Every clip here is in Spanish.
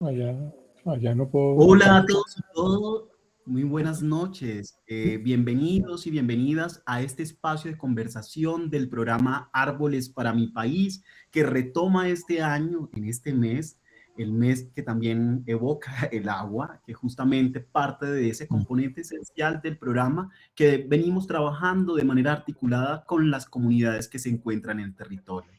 Allá, allá no puedo. Hola a todos y todas, muy buenas noches. Bienvenidos y bienvenidas a este espacio de conversación del programa Árboles para mi país, que retoma este año, en este mes, el mes que también evoca el agua, que justamente parte de ese componente esencial del programa que venimos trabajando de manera articulada con las comunidades que se encuentran en el territorio.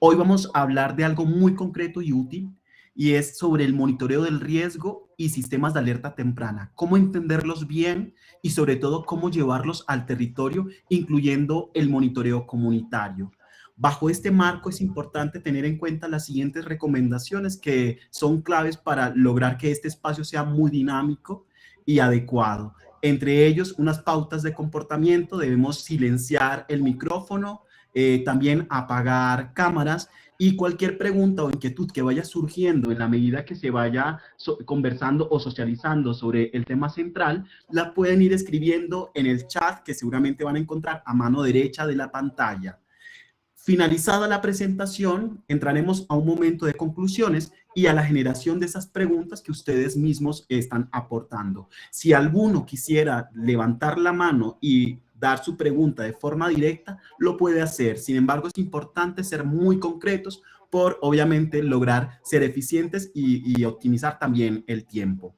Hoy vamos a hablar de algo muy concreto y útil, y es sobre el monitoreo del riesgo y sistemas de alerta temprana, cómo entenderlos bien y sobre todo cómo llevarlos al territorio, incluyendo el monitoreo comunitario. Bajo este marco es importante tener en cuenta las siguientes recomendaciones que son claves para lograr que este espacio sea muy dinámico y adecuado. Entre ellos, unas pautas de comportamiento: debemos silenciar el micrófono, también apagar cámaras, y cualquier pregunta o inquietud que vaya surgiendo en la medida que se vaya conversando o socializando sobre el tema central, la pueden ir escribiendo en el chat que seguramente van a encontrar a mano derecha de la pantalla. Finalizada la presentación, entraremos a un momento de conclusiones y a la generación de esas preguntas que ustedes mismos están aportando. Si alguno quisiera levantar la mano y dar su pregunta de forma directa, lo puede hacer. Sin embargo, es importante ser muy concretos por, obviamente, lograr ser eficientes y optimizar también el tiempo.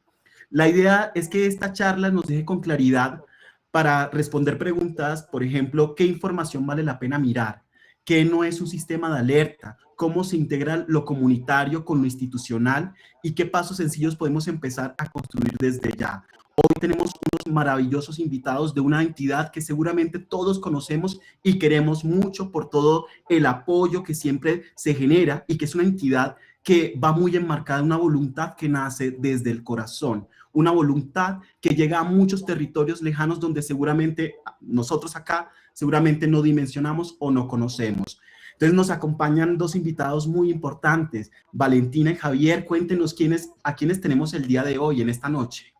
La idea es que esta charla nos deje con claridad para responder preguntas, por ejemplo, ¿qué información vale la pena mirar? ¿Qué no es un sistema de alerta? ¿Cómo se integra lo comunitario con lo institucional? ¿Y qué pasos sencillos podemos empezar a construir desde ya? Hoy tenemos unos maravillosos invitados de una entidad que seguramente todos conocemos y queremos mucho por todo el apoyo que siempre se genera, y que es una entidad que va muy enmarcada en una voluntad que nace desde el corazón, una voluntad que llega a muchos territorios lejanos donde seguramente nosotros acá seguramente no dimensionamos o no conocemos. Entonces nos acompañan dos invitados muy importantes, Valentina y Javier. Cuéntenos a quiénes tenemos el día de hoy, en esta noche.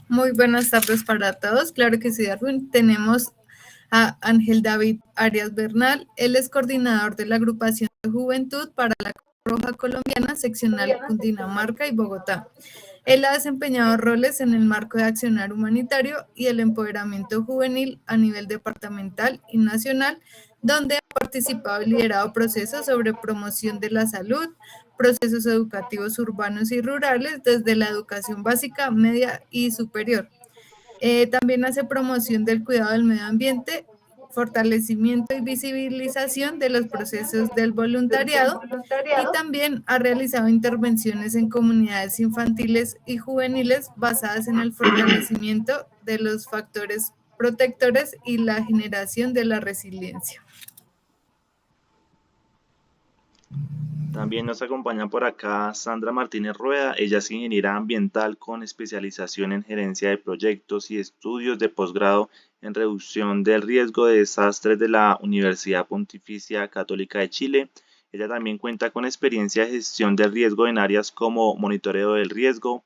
Muy buenas tardes para todos. Claro que sí, Darwin. Tenemos a Ángel David Arias Bernal. Él es coordinador de la agrupación de juventud para la Cruz Roja Colombiana, seccional Cundinamarca y Bogotá. Él ha desempeñado roles en el marco de accionar humanitario y el empoderamiento juvenil a nivel departamental y nacional, donde ha participado y liderado procesos sobre promoción de la salud, procesos educativos urbanos y rurales, desde la educación básica, media y superior. También hace promoción del cuidado del medio ambiente, fortalecimiento y visibilización de los procesos del voluntariado, y también ha realizado intervenciones en comunidades infantiles y juveniles basadas en el fortalecimiento de los factores protectores y la generación de la resiliencia. También nos acompaña por acá Sandra Martínez Rueda. Ella es ingeniera ambiental con especialización en gerencia de proyectos y estudios de posgrado en reducción del riesgo de desastres de la Universidad Pontificia Católica de Chile. Ella también cuenta con experiencia de gestión del riesgo en áreas como monitoreo del riesgo,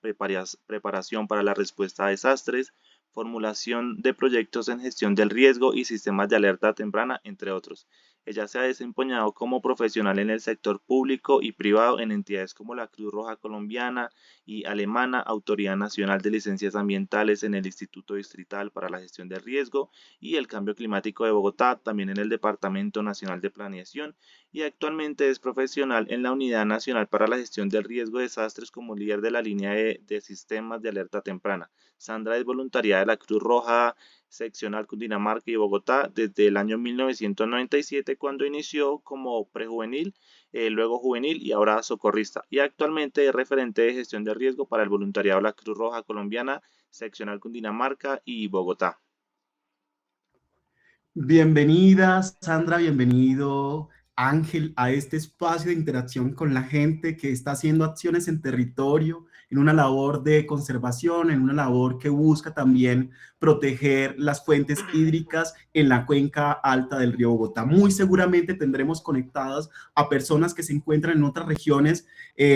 preparación para la respuesta a desastres, formulación de proyectos en gestión del riesgo y sistemas de alerta temprana, entre otros. Ella se ha desempeñado como profesional en el sector público y privado en entidades como la Cruz Roja Colombiana y Alemana, Autoridad Nacional de Licencias Ambientales en el Instituto Distrital para la Gestión del Riesgo y el Cambio Climático de Bogotá, también en el Departamento Nacional de Planeación, y actualmente es profesional en la Unidad Nacional para la Gestión del Riesgo de Desastres como líder de la línea de sistemas de alerta temprana. Sandra es voluntaria de la Cruz Roja seccional Cundinamarca y Bogotá desde el año 1997, cuando inició como prejuvenil, luego juvenil y ahora socorrista, y actualmente es referente de gestión de riesgo para el voluntariado de la Cruz Roja Colombiana seccional Cundinamarca y Bogotá. Bienvenida, Sandra, bienvenido, Ángel, a este espacio de interacción con la gente que está haciendo acciones en territorio, en una labor de conservación, en una labor que busca también proteger las fuentes hídricas en la cuenca alta del río Bogotá. Muy seguramente tendremos conectadas a personas que se encuentran en otras regiones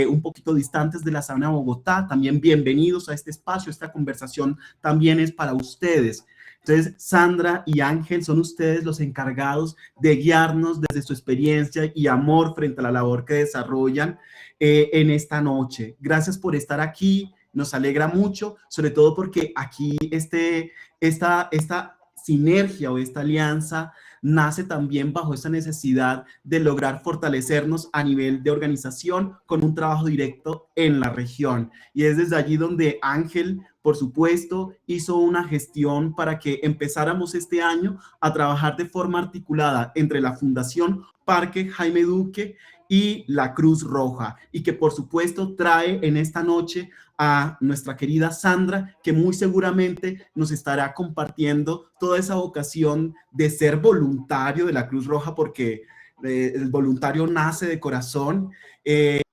un poquito distantes de la zona de Bogotá. También bienvenidos a este espacio. Esta conversación también es para ustedes. Entonces, Sandra y Ángel, son ustedes los encargados de guiarnos desde su experiencia y amor frente a la labor que desarrollan en esta noche. Gracias por estar aquí, nos alegra mucho, sobre todo porque aquí esta sinergia o esta alianza nace también bajo esa necesidad de lograr fortalecernos a nivel de organización con un trabajo directo en la región. Y es desde allí donde Ángel, por supuesto, hizo una gestión para que empezáramos este año a trabajar de forma articulada entre la Fundación Parque Jaime Duque y la Cruz Roja, y que por supuesto trae en esta noche a nuestra querida Sandra, que muy seguramente nos estará compartiendo toda esa vocación de ser voluntario de la Cruz Roja, porque el voluntario nace de corazón,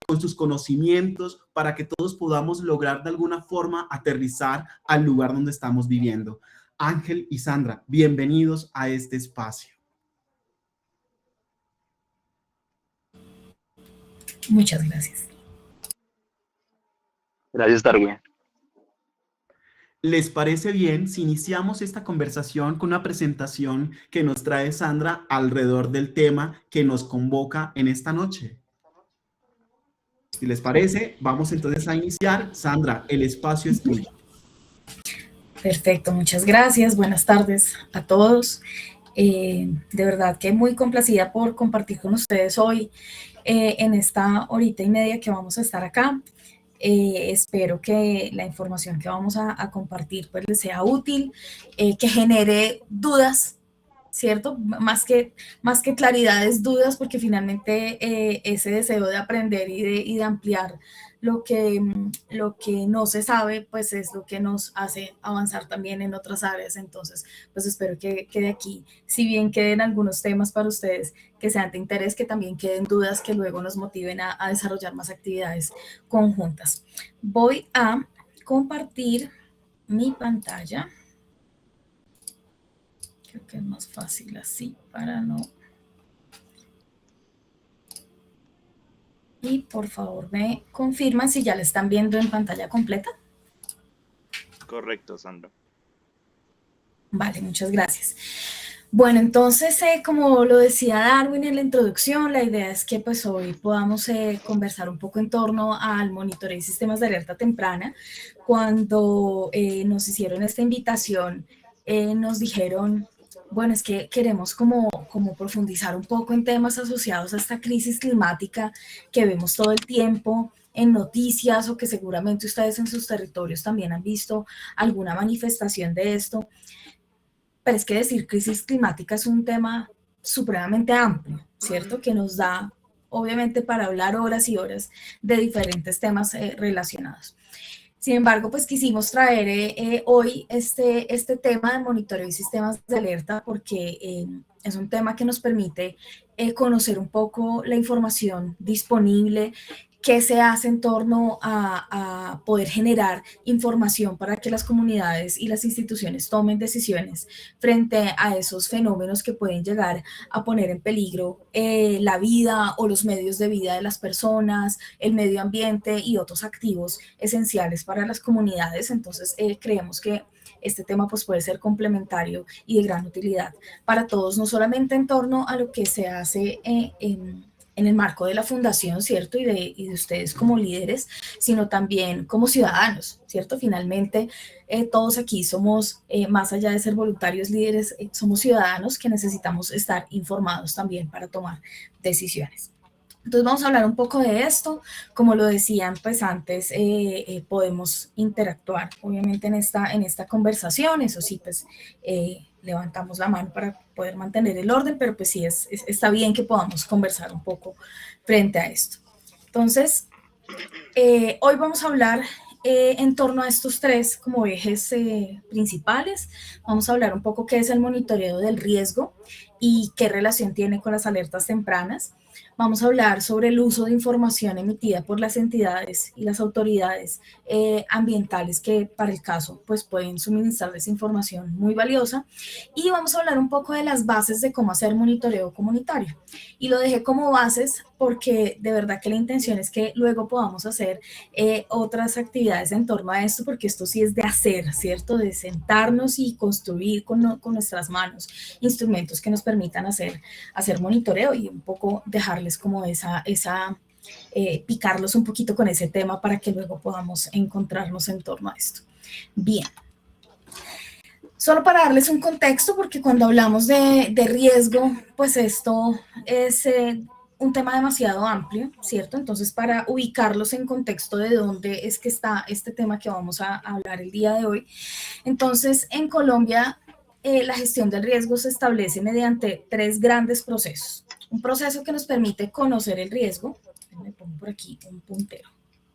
con sus conocimientos, para que todos podamos lograr de alguna forma aterrizar al lugar donde estamos viviendo. Ángel y Sandra, bienvenidos a este espacio. Muchas gracias. Gracias, Darwin. ¿Les parece bien si iniciamos esta conversación con una presentación que nos trae Sandra alrededor del tema que nos convoca en esta noche? Si les parece, vamos entonces a iniciar. Sandra, el espacio es tuyo. Perfecto, muchas gracias. Buenas tardes a todos. De verdad que muy complacida por compartir con ustedes hoy en esta horita y media que vamos a estar acá. Espero que la información que vamos a compartir pues les sea útil, que genere dudas, ¿cierto? Más que claridades, dudas, porque finalmente ese deseo de aprender y de ampliar lo que no se sabe, pues es lo que nos hace avanzar también en otras áreas. Entonces, pues espero que de aquí, si bien queden algunos temas para ustedes que sean de interés, que también queden dudas que luego nos motiven a desarrollar más actividades conjuntas. Voy a compartir mi pantalla. Creo que es más fácil así para no... Y por favor me confirman si ya la están viendo en pantalla completa. Correcto, Sandra. Vale, muchas gracias. Bueno, entonces, como lo decía Darwin en la introducción, la idea es que pues hoy podamos conversar un poco en torno al monitoreo y sistemas de alerta temprana. Cuando nos hicieron esta invitación, nos dijeron, bueno, es que queremos como profundizar un poco en temas asociados a esta crisis climática que vemos todo el tiempo en noticias, o que seguramente ustedes en sus territorios también han visto alguna manifestación de esto. Pero es que decir crisis climática es un tema supremamente amplio, ¿cierto? Que nos da, obviamente, para hablar horas y horas de diferentes temas relacionados. Sin embargo, pues quisimos traer hoy este tema de monitoreo y sistemas de alerta porque es un tema que nos permite conocer un poco la información disponible, qué se hace en torno a poder generar información para que las comunidades y las instituciones tomen decisiones frente a esos fenómenos que pueden llegar a poner en peligro la vida o los medios de vida de las personas, el medio ambiente y otros activos esenciales para las comunidades. Entonces, creemos que este tema pues, puede ser complementario y de gran utilidad para todos, no solamente en torno a lo que se hace en el marco de la fundación, ¿cierto? Y de ustedes como líderes, sino también como ciudadanos, ¿cierto? Finalmente, todos aquí somos, más allá de ser voluntarios líderes, somos ciudadanos que necesitamos estar informados también para tomar decisiones. Entonces vamos a hablar un poco de esto. Como lo decían pues antes, podemos interactuar obviamente en esta conversación. Eso sí, pues levantamos la mano para poder mantener el orden, pero pues sí, está bien que podamos conversar un poco frente a esto. Entonces, hoy vamos a hablar en torno a estos tres como ejes principales. Vamos a hablar un poco qué es el monitoreo del riesgo y qué relación tiene con las alertas tempranas. vamos a hablar sobre el uso de información emitida por las entidades y las autoridades ambientales que para el caso pues pueden suministrarles información muy valiosa, y vamos a hablar un poco de las bases de cómo hacer monitoreo comunitario. Y lo dejé como bases porque de verdad que la intención es que luego podamos hacer otras actividades en torno a esto, porque esto sí es de hacer, ¿cierto? De sentarnos y construir con nuestras manos instrumentos que nos permitan hacer monitoreo y un poco dejarles como picarlos un poquito con ese tema para que luego podamos encontrarnos en torno a esto. Bien. Solo para darles un contexto, porque cuando hablamos de riesgo, pues esto es un tema demasiado amplio, ¿cierto? Entonces, para ubicarlos en contexto de dónde es que está este tema que vamos a hablar el día de hoy. Entonces, en Colombia, la gestión del riesgo se establece mediante 3 grandes procesos. Un proceso que nos permite conocer el riesgo. Me pongo por aquí un puntero.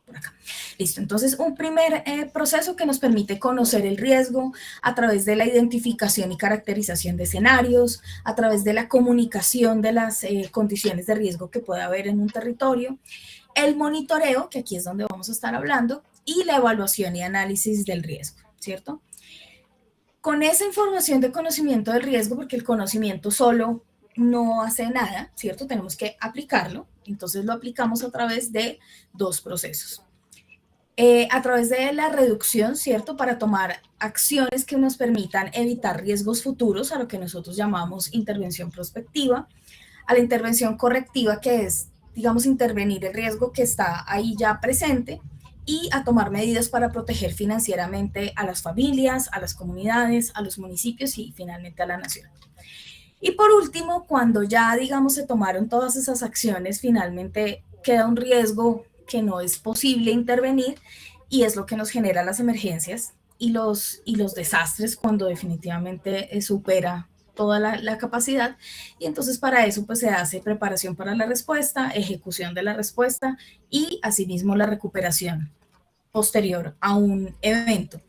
Por acá. Listo, entonces un primer proceso que nos permite conocer el riesgo a través de la identificación y caracterización de escenarios, a través de la comunicación de las condiciones de riesgo que puede haber en un territorio, el monitoreo, que aquí es donde vamos a estar hablando, y la evaluación y análisis del riesgo, ¿cierto? Con esa información de conocimiento del riesgo, porque el conocimiento solo no hace nada, ¿cierto? Tenemos que aplicarlo, entonces lo aplicamos a través de 2 procesos. A través de la reducción, ¿cierto? Para tomar acciones que nos permitan evitar riesgos futuros, a lo que nosotros llamamos intervención prospectiva, a la intervención correctiva, que es, digamos, intervenir el riesgo que está ahí ya presente, y a tomar medidas para proteger financieramente a las familias, a las comunidades, a los municipios y finalmente a la nación. Y por último, cuando ya, digamos, se tomaron todas esas acciones, finalmente queda un riesgo que no es posible intervenir, y es lo que nos genera las emergencias y los desastres cuando definitivamente supera toda la capacidad. Y entonces para eso pues se hace preparación para la respuesta, ejecución de la respuesta y asimismo la recuperación posterior a un evento.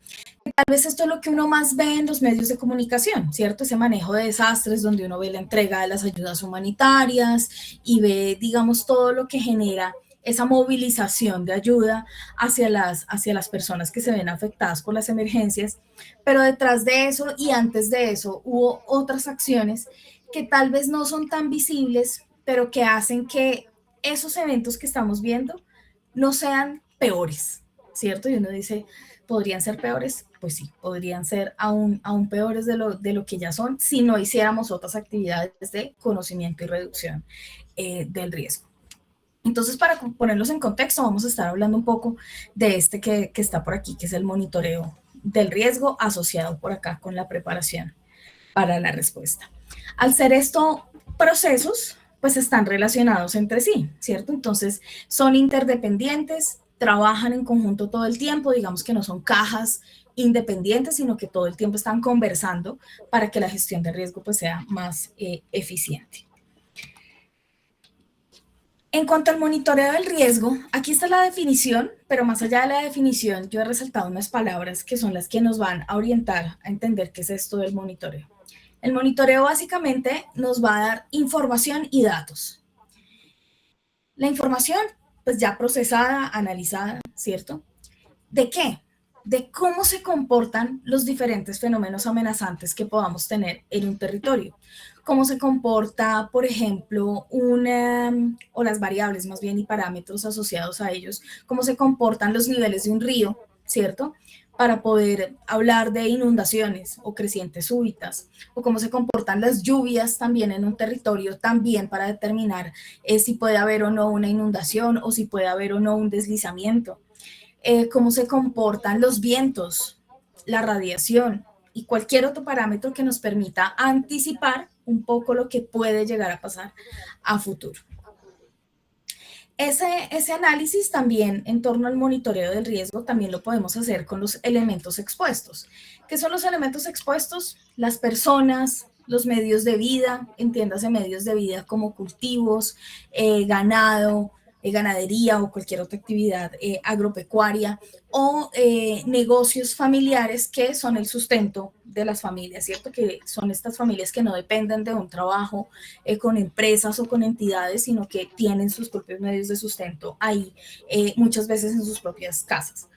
Tal vez esto es lo que uno más ve en los medios de comunicación, ¿cierto? Ese manejo de desastres donde uno ve la entrega de las ayudas humanitarias y ve, digamos, todo lo que genera esa movilización de ayuda hacia las personas que se ven afectadas por las emergencias. Pero detrás de eso y antes de eso hubo otras acciones que tal vez no son tan visibles, pero que hacen que esos eventos que estamos viendo no sean peores, ¿cierto? Y uno dice, ¿podrían ser peores? Pues sí, podrían ser aún peores de lo que ya son si no hiciéramos otras actividades de conocimiento y reducción del riesgo. Entonces, para ponerlos en contexto, vamos a estar hablando un poco de este que está por aquí, que es el monitoreo del riesgo asociado por acá con la preparación para la respuesta. Al ser esto procesos, pues están relacionados entre sí, ¿cierto? Entonces, son interdependientes, trabajan en conjunto todo el tiempo, digamos que no son cajas independientes, sino que todo el tiempo están conversando para que la gestión de riesgo pues sea más eficiente. En cuanto al monitoreo del riesgo, aquí está la definición, pero más allá de la definición, yo he resaltado unas palabras que son las que nos van a orientar a entender qué es esto del monitoreo. El monitoreo básicamente nos va a dar información y datos. La información, pues ya procesada, analizada, ¿cierto? ¿De qué? De cómo se comportan los diferentes fenómenos amenazantes que podamos tener en un territorio. Cómo se comporta, por ejemplo, o las variables más bien y parámetros asociados a ellos, cómo se comportan los niveles de un río, ¿cierto? Para poder hablar de inundaciones o crecientes súbitas, o cómo se comportan las lluvias también en un territorio, también para determinar si puede haber o no una inundación o si puede haber o no un deslizamiento. Cómo se comportan los vientos, la radiación y cualquier otro parámetro que nos permita anticipar un poco lo que puede llegar a pasar a futuro. Ese análisis también en torno al monitoreo del riesgo también lo podemos hacer con los elementos expuestos. ¿Qué son los elementos expuestos? Las personas, los medios de vida, entiéndase medios de vida como cultivos, ganado, ganadería o cualquier otra actividad agropecuaria, o negocios familiares que son el sustento de las familias, ¿cierto? Que son estas familias que no dependen de un trabajo con empresas o con entidades, sino que tienen sus propios medios de sustento ahí, muchas veces en sus propias casas,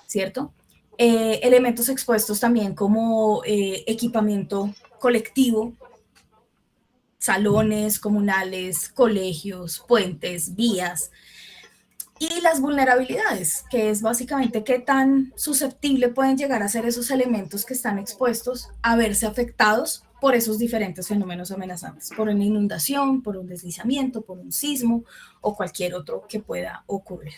¿cierto? Elementos expuestos también como equipamiento colectivo, salones comunales, colegios, puentes, vías, y las vulnerabilidades, que es básicamente qué tan susceptible pueden llegar a ser esos elementos que están expuestos a verse afectados por esos diferentes fenómenos amenazantes, por una inundación, por un deslizamiento, por un sismo o cualquier otro que pueda ocurrir.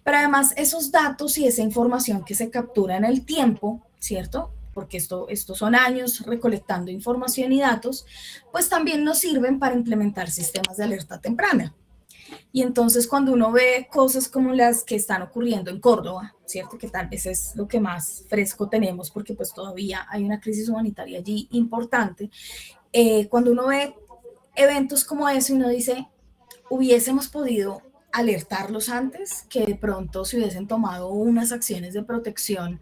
Pero además esos datos y esa información que se captura en el tiempo, ¿cierto? Porque estos son años recolectando información y datos, pues también nos sirven para implementar sistemas de alerta temprana. Y entonces cuando uno ve cosas como las que están ocurriendo en Córdoba, ¿cierto? Que tal vez es lo que más fresco tenemos porque pues todavía hay una crisis humanitaria allí importante. Cuando uno ve eventos como eso, uno dice, hubiésemos podido alertarlos antes, que de pronto se hubiesen tomado unas acciones de protección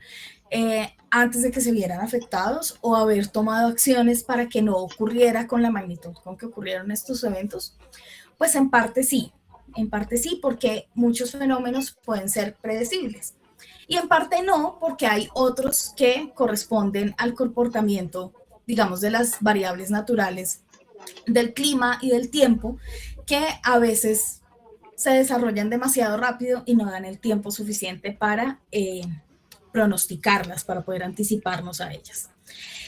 antes de que se vieran afectados, o haber tomado acciones para que no ocurriera con la magnitud con que ocurrieron estos eventos. Pues en parte sí, porque muchos fenómenos pueden ser predecibles. Y en parte no, porque hay otros que corresponden al comportamiento, digamos, de las variables naturales del clima y del tiempo, que a veces se desarrollan demasiado rápido y no dan el tiempo suficiente para pronosticarlas, para poder anticiparnos a ellas.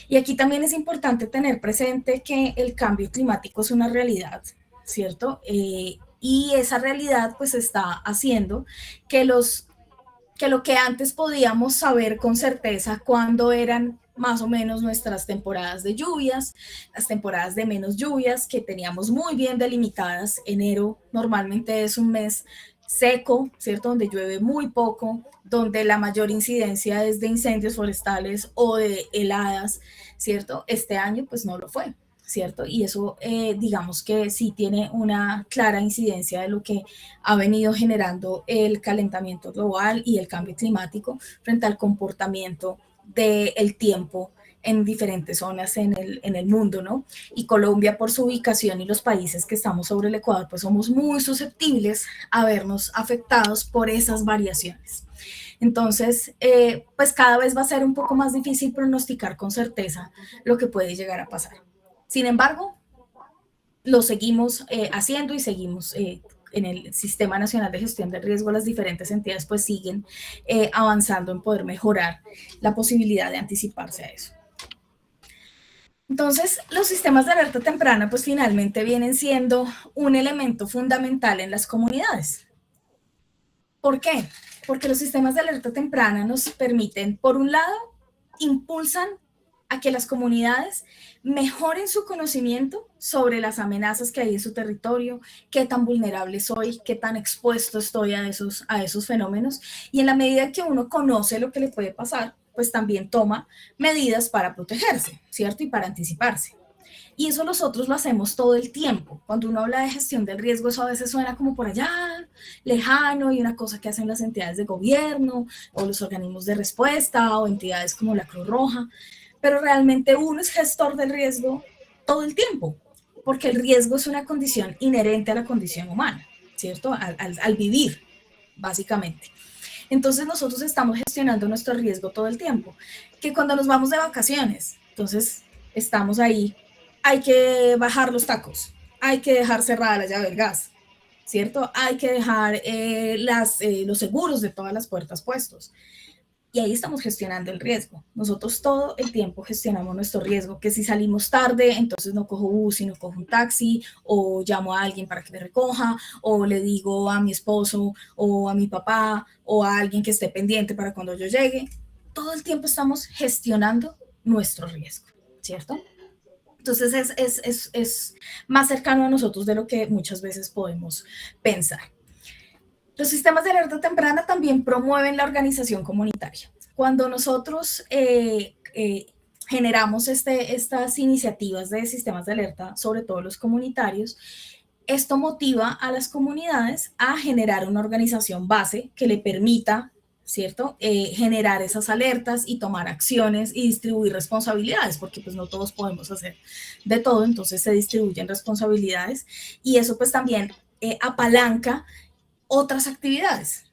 Y aquí también es importante tener presente que el cambio climático es una realidad, ¿cierto? Y esa realidad pues está haciendo que lo que antes podíamos saber con certeza cuándo eran más o menos nuestras temporadas de lluvias, las temporadas de menos lluvias que teníamos muy bien delimitadas. Enero normalmente es un mes seco, ¿cierto? Donde llueve muy poco, donde la mayor incidencia es de incendios forestales o de heladas, ¿cierto? Este año pues no lo fue, ¿cierto? Y eso digamos que sí tiene una clara incidencia de lo que ha venido generando el calentamiento global y el cambio climático frente al comportamiento del tiempo en diferentes zonas en el mundo, ¿no? Y Colombia, por su ubicación y los países que estamos sobre el Ecuador, pues somos muy susceptibles a vernos afectados por esas variaciones. Entonces, pues cada vez va a ser un poco más difícil pronosticar con certeza lo que puede llegar a pasar. Sin embargo, lo seguimos haciendo y seguimos en el Sistema Nacional de Gestión del Riesgo, las diferentes entidades pues siguen avanzando en poder mejorar la posibilidad de anticiparse a eso. Entonces, los sistemas de alerta temprana pues finalmente vienen siendo un elemento fundamental en las comunidades. ¿Por qué? Porque los sistemas de alerta temprana nos permiten, por un lado, impulsan a que las comunidades mejoren su conocimiento sobre las amenazas que hay en su territorio, qué tan vulnerable soy, qué tan expuesto estoy a esos fenómenos, y en la medida que uno conoce lo que le puede pasar, pues también toma medidas para protegerse, ¿cierto? Y para anticiparse. Y eso nosotros lo hacemos todo el tiempo. Cuando uno habla de gestión del riesgo, eso a veces suena como por allá, lejano, y una cosa que hacen las entidades de gobierno, o los organismos de respuesta, o entidades como la Cruz Roja, pero realmente uno es gestor del riesgo todo el tiempo, porque el riesgo es una condición inherente a la condición humana, ¿cierto? Al vivir, básicamente. Entonces nosotros estamos gestionando nuestro riesgo todo el tiempo, que cuando nos vamos de vacaciones, entonces estamos ahí, hay que bajar los tacos, hay que dejar cerrada la llave del gas, ¿cierto? Hay que dejar los seguros de todas las puertas puestos. Y ahí estamos gestionando el riesgo. Nosotros todo el tiempo gestionamos nuestro riesgo, que si salimos tarde, entonces no cojo bus y no cojo un taxi, o llamo a alguien para que me recoja, o le digo a mi esposo, o a mi papá, o a alguien que esté pendiente para cuando yo llegue. Todo el tiempo estamos gestionando nuestro riesgo, ¿cierto? Entonces es más cercano a nosotros de lo que muchas veces podemos pensar. Los sistemas de alerta temprana también promueven la organización comunitaria. Cuando nosotros generamos estas iniciativas de sistemas de alerta, sobre todo los comunitarios, Esto motiva a las comunidades a generar una organización base que le permita, ¿cierto?, generar esas alertas y tomar acciones y distribuir responsabilidades, porque pues no todos podemos hacer de todo, entonces se distribuyen responsabilidades y eso pues también apalanca otras actividades.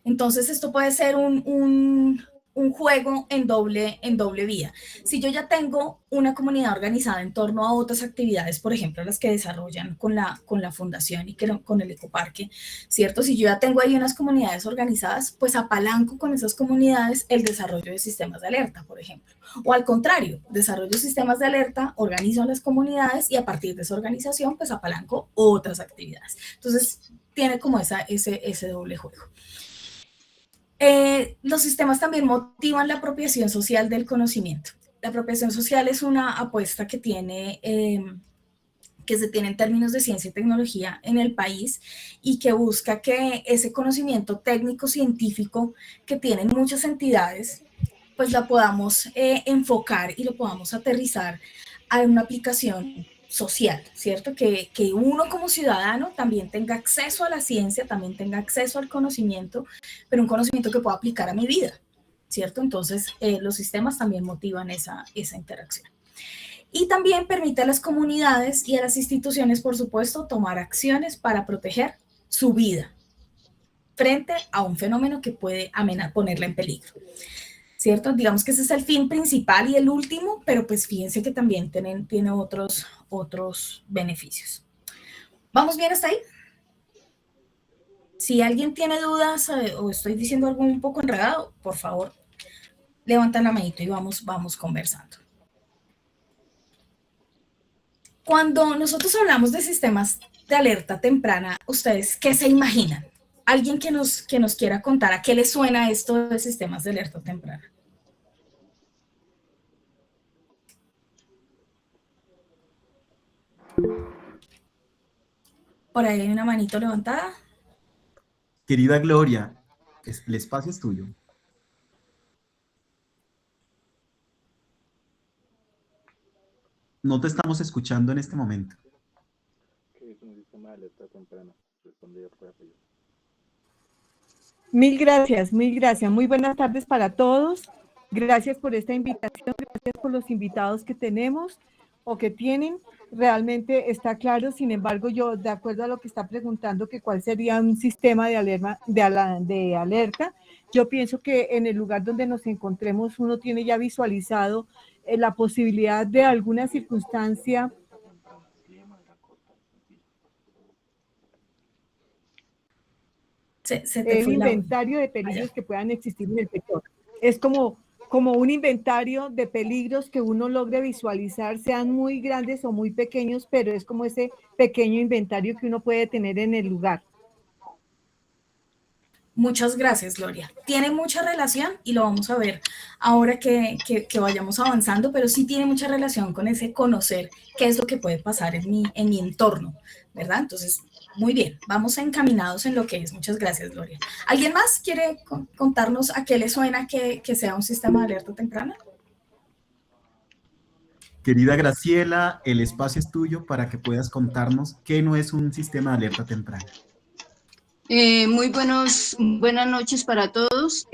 Entonces esto puede ser un juego en doble vía. Si yo ya tengo una comunidad organizada en torno a otras actividades, por ejemplo, las que desarrollan con la fundación y con el ecoparque, ¿cierto? Si yo ya tengo ahí unas comunidades organizadas, pues apalanco con esas comunidades el desarrollo de sistemas de alerta, por ejemplo. O al contrario, desarrollo sistemas de alerta, organizo las comunidades y a partir de esa organización, pues apalanco otras actividades. Entonces, tiene como ese doble juego. Los sistemas también motivan la apropiación social del conocimiento. La apropiación social es una apuesta que se tiene en términos de ciencia y tecnología en el país y que busca que ese conocimiento técnico-científico que tienen muchas entidades, pues la podamos enfocar y lo podamos aterrizar a una aplicación social, ¿cierto? Que uno como ciudadano también tenga acceso a la ciencia, también tenga acceso al conocimiento, pero un conocimiento que pueda aplicar a mi vida, ¿cierto? Entonces, los sistemas también motivan esa interacción. Y también permite a las comunidades y a las instituciones, por supuesto, tomar acciones para proteger su vida frente a un fenómeno que puede ponerla en peligro, ¿cierto? Digamos que ese es el fin principal y el último, pero pues fíjense que también tiene otros beneficios. ¿Vamos bien hasta ahí? Si alguien tiene dudas o estoy diciendo algo un poco enredado, por favor, levantan la manito y vamos conversando. Cuando nosotros hablamos de sistemas de alerta temprana, ¿ustedes qué se imaginan? ¿Alguien que nos quiera contar a qué les suena esto de sistemas de alerta temprana? Por ahí hay una manito levantada. Querida Gloria, el espacio es tuyo. No te estamos escuchando en este momento. ¿Qué es un sistema de alerta temprana? Responde Rafael. Mil gracias, mil gracias. Muy buenas tardes para todos. Gracias por esta invitación, gracias por los invitados que tenemos o que tienen. Realmente está claro, sin embargo, yo, de acuerdo a lo que está preguntando, que cuál sería un sistema de alerta, yo pienso que en el lugar donde nos encontremos uno tiene ya visualizado la posibilidad de alguna circunstancia un inventario de peligros que puedan existir en el sector. Es como un inventario de peligros que uno logre visualizar, sean muy grandes o muy pequeños, pero es como ese pequeño inventario que uno puede tener en el lugar. Muchas gracias, Gloria. Tiene mucha relación, y lo vamos a ver ahora que vayamos avanzando, pero sí tiene mucha relación con ese conocer qué es lo que puede pasar en mi entorno, ¿verdad? Entonces, muy bien, vamos encaminados en lo que es. Muchas gracias, Gloria. ¿Alguien más quiere contarnos a qué le suena que sea un sistema de alerta temprana? Querida Graciela, el espacio es tuyo para que puedas contarnos qué no es un sistema de alerta temprana. Muy buenas noches para todos.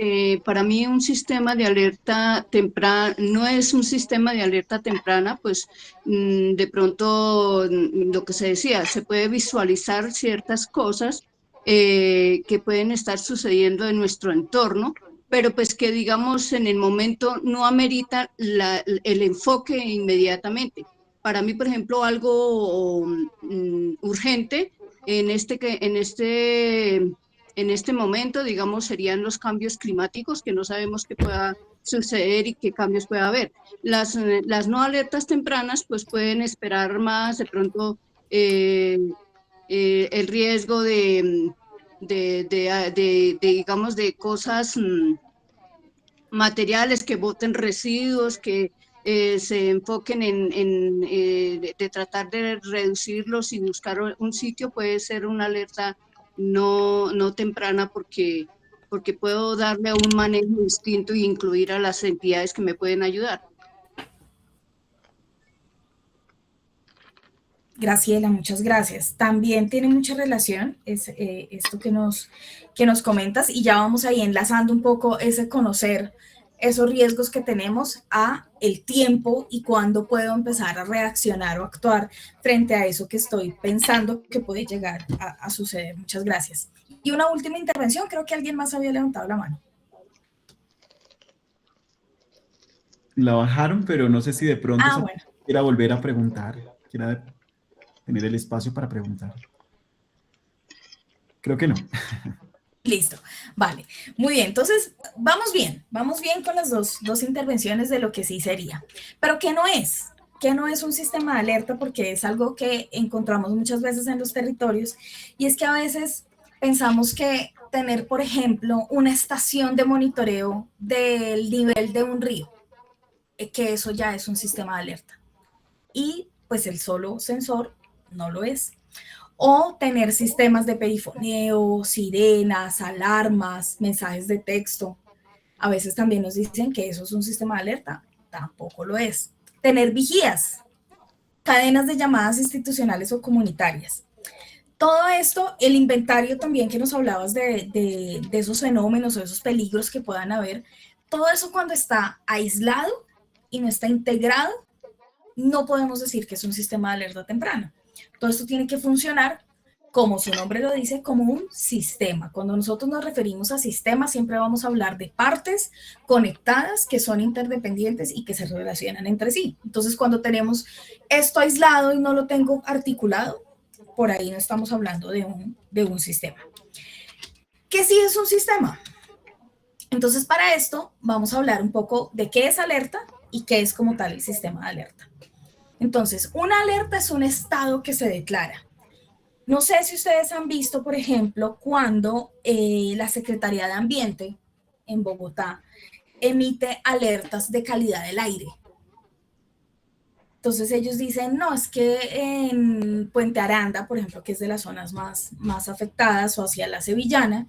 Para mí un sistema de alerta temprana no es un sistema de alerta temprana, pues de pronto lo que se decía, se puede visualizar ciertas cosas que pueden estar sucediendo en nuestro entorno, pero pues que digamos en el momento no amerita el enfoque inmediatamente. Para mí, por ejemplo, algo urgente en este momento, digamos, serían los cambios climáticos, que no sabemos qué pueda suceder y qué cambios pueda haber. Las no alertas tempranas, pues pueden esperar más, de pronto, el riesgo digamos, de cosas materiales que boten residuos, que se enfoquen de tratar de reducirlos y buscar un sitio. Puede ser una alerta no temprana porque puedo darle un manejo distinto e incluir a las entidades que me pueden ayudar. Graciela, muchas gracias. También tiene mucha relación esto que nos comentas, y ya vamos ahí enlazando un poco ese conocer esos riesgos que tenemos a el tiempo y cuándo puedo empezar a reaccionar o actuar frente a eso que estoy pensando que puede llegar a suceder. Muchas gracias. Y una última intervención, creo que alguien más había levantado la mano. La bajaron, pero no sé si de pronto Bueno. quiera volver a preguntar, quiera tener el espacio para preguntar. Creo que no. Listo, vale. Muy bien, entonces vamos bien con las dos intervenciones de lo que sí sería. Pero ¿qué no es? ¿Qué no es un sistema de alerta? Porque es algo que encontramos muchas veces en los territorios, y es que a veces pensamos que tener, por ejemplo, una estación de monitoreo del nivel de un río, que eso ya es un sistema de alerta. Y pues el solo sensor no lo es. O tener sistemas de perifoneo, sirenas, alarmas, mensajes de texto. A veces también nos dicen que eso es un sistema de alerta. Tampoco lo es. Tener vigías, cadenas de llamadas institucionales o comunitarias. Todo esto, el inventario también que nos hablabas de esos fenómenos o esos peligros que puedan haber, todo eso cuando está aislado y no está integrado, no podemos decir que es un sistema de alerta temprana. Todo esto tiene que funcionar, como su nombre lo dice, como un sistema. Cuando nosotros nos referimos a sistemas, siempre vamos a hablar de partes conectadas que son interdependientes y que se relacionan entre sí. Entonces, cuando tenemos esto aislado y no lo tengo articulado, por ahí no estamos hablando de un sistema. ¿Qué sí es un sistema? Entonces, para esto vamos a hablar un poco de qué es alerta y qué es como tal el sistema de alerta. Entonces, una alerta es un estado que se declara. No sé si ustedes han visto, por ejemplo, cuando la Secretaría de Ambiente en Bogotá emite alertas de calidad del aire. Entonces ellos dicen, no, es que en Puente Aranda, por ejemplo, que es de las zonas más afectadas, o hacia la Sevillana,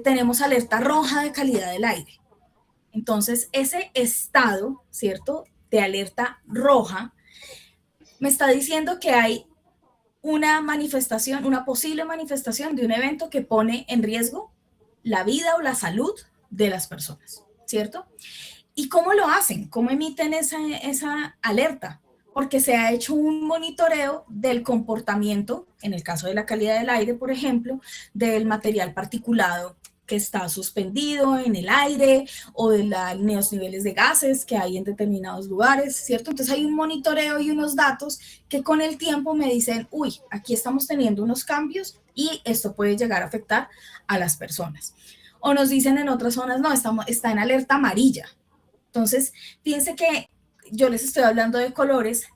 tenemos alerta roja de calidad del aire. Entonces, ese estado, ¿cierto?, de alerta roja, me está diciendo que hay una manifestación, una posible manifestación de un evento que pone en riesgo la vida o la salud de las personas, ¿cierto? ¿Y cómo lo hacen? ¿Cómo emiten esa alerta? Porque se ha hecho un monitoreo del comportamiento, en el caso de la calidad del aire, por ejemplo, del material particulado que está suspendido en el aire, o de los niveles de gases que hay en determinados lugares, ¿cierto? Entonces hay un monitoreo y unos datos que con el tiempo me dicen, uy, aquí estamos teniendo unos cambios y esto puede llegar a afectar a las personas. O nos dicen en otras zonas, no, está en alerta amarilla. Entonces, fíjense que yo les estoy hablando de colores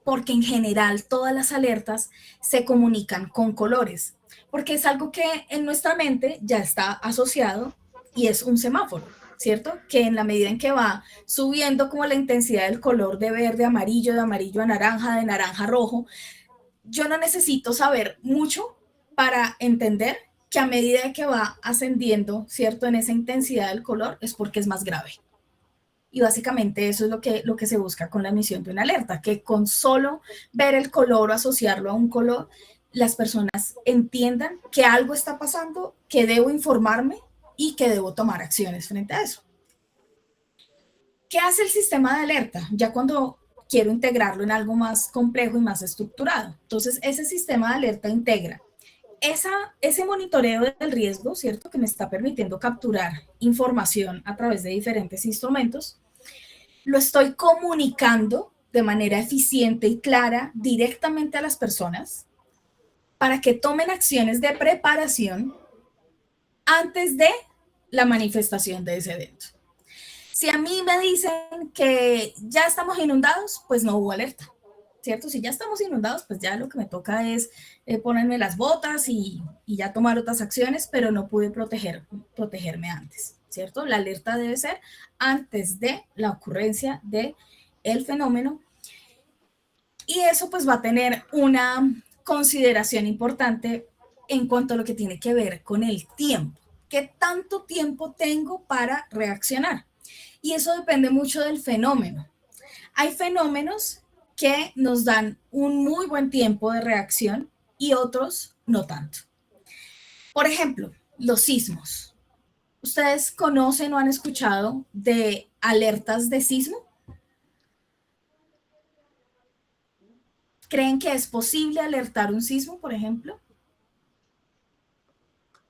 porque en general todas las alertas se comunican con colores, porque es algo que en nuestra mente ya está asociado y es un semáforo, ¿cierto? Que en la medida en que va subiendo como la intensidad del color de verde a amarillo, de amarillo a naranja, de naranja a rojo, yo no necesito saber mucho para entender que a medida que va ascendiendo, ¿cierto?, en esa intensidad del color es porque es más grave. Y básicamente eso es lo que se busca con la emisión de una alerta, que con solo ver el color o asociarlo a un color, las personas entiendan que algo está pasando, que debo informarme y que debo tomar acciones frente a eso. ¿Qué hace el sistema de alerta? Ya cuando quiero integrarlo en algo más complejo y más estructurado. Entonces, ese sistema de alerta integra ese monitoreo del riesgo, ¿cierto?, que me está permitiendo capturar información a través de diferentes instrumentos. Lo estoy comunicando de manera eficiente y clara directamente a las personas para que tomen acciones de preparación antes de la manifestación de ese evento. Si a mí me dicen que ya estamos inundados, pues no hubo alerta, ¿cierto? Si ya estamos inundados, pues ya lo que me toca es ponerme las botas y ya tomar otras acciones, pero no pude protegerme antes, ¿cierto? La alerta debe ser antes de la ocurrencia del fenómeno, y eso pues va a tener una consideración importante en cuanto a lo que tiene que ver con el tiempo. ¿Qué tanto tiempo tengo para reaccionar? Y eso depende mucho del fenómeno. Hay fenómenos que nos dan un muy buen tiempo de reacción y otros no tanto. Por ejemplo, los sismos. ¿Ustedes conocen o han escuchado de alertas de sismo? ¿Creen que es posible alertar un sismo, por ejemplo?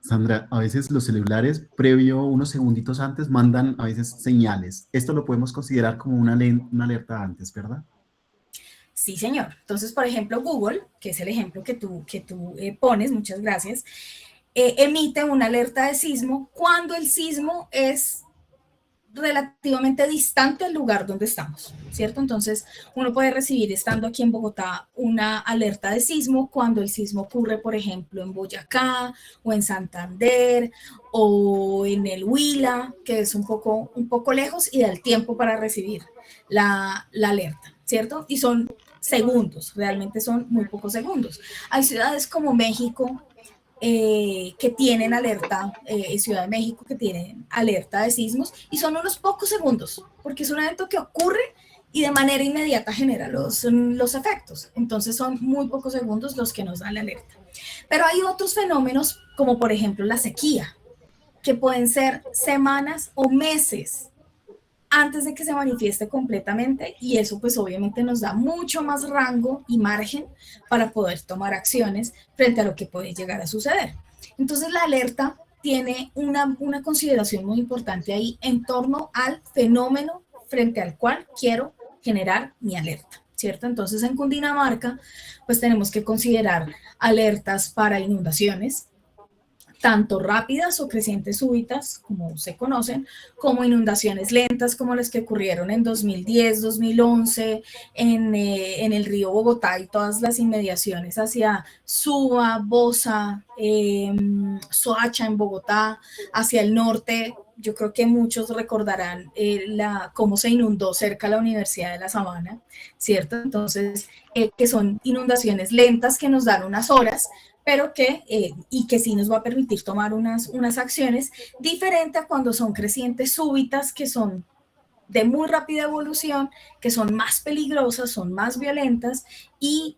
Sandra, a veces los celulares, previo, unos segunditos antes, mandan a veces señales. Esto lo podemos considerar como una alerta antes, ¿verdad? Sí, señor. Entonces, por ejemplo, Google, que es el ejemplo que tú pones, muchas gracias, emite una alerta de sismo cuando el sismo es relativamente distante al lugar donde estamos, ¿cierto? Entonces, uno puede recibir, estando aquí en Bogotá, una alerta de sismo cuando el sismo ocurre, por ejemplo, en Boyacá o en Santander o en el Huila, que es un poco lejos y da el tiempo para recibir la alerta, ¿cierto? Y son segundos, realmente son muy pocos segundos. Hay ciudades como México, que tienen alerta, Ciudad de México, que tienen alerta de sismos, y son unos pocos segundos, porque es un evento que ocurre y de manera inmediata genera los efectos. Entonces son muy pocos segundos los que nos dan la alerta. Pero hay otros fenómenos, como por ejemplo la sequía, que pueden ser semanas o meses antes de que se manifieste completamente, y eso pues obviamente nos da mucho más rango y margen para poder tomar acciones frente a lo que puede llegar a suceder. Entonces la alerta tiene una consideración muy importante ahí en torno al fenómeno frente al cual quiero generar mi alerta, ¿cierto? Entonces en Cundinamarca pues tenemos que considerar alertas para inundaciones, tanto rápidas o crecientes súbitas, como se conocen, como inundaciones lentas, como las que ocurrieron en 2010, 2011, en el río Bogotá y todas las inmediaciones hacia Suba, Bosa, Soacha en Bogotá, hacia el norte. Yo creo que muchos recordarán cómo se inundó cerca de la Universidad de La Sabana, ¿cierto? Entonces, que son inundaciones lentas que nos dan unas horas, pero que sí nos va a permitir tomar unas acciones diferentes a cuando son crecientes súbitas, que son de muy rápida evolución, que son más peligrosas, son más violentas y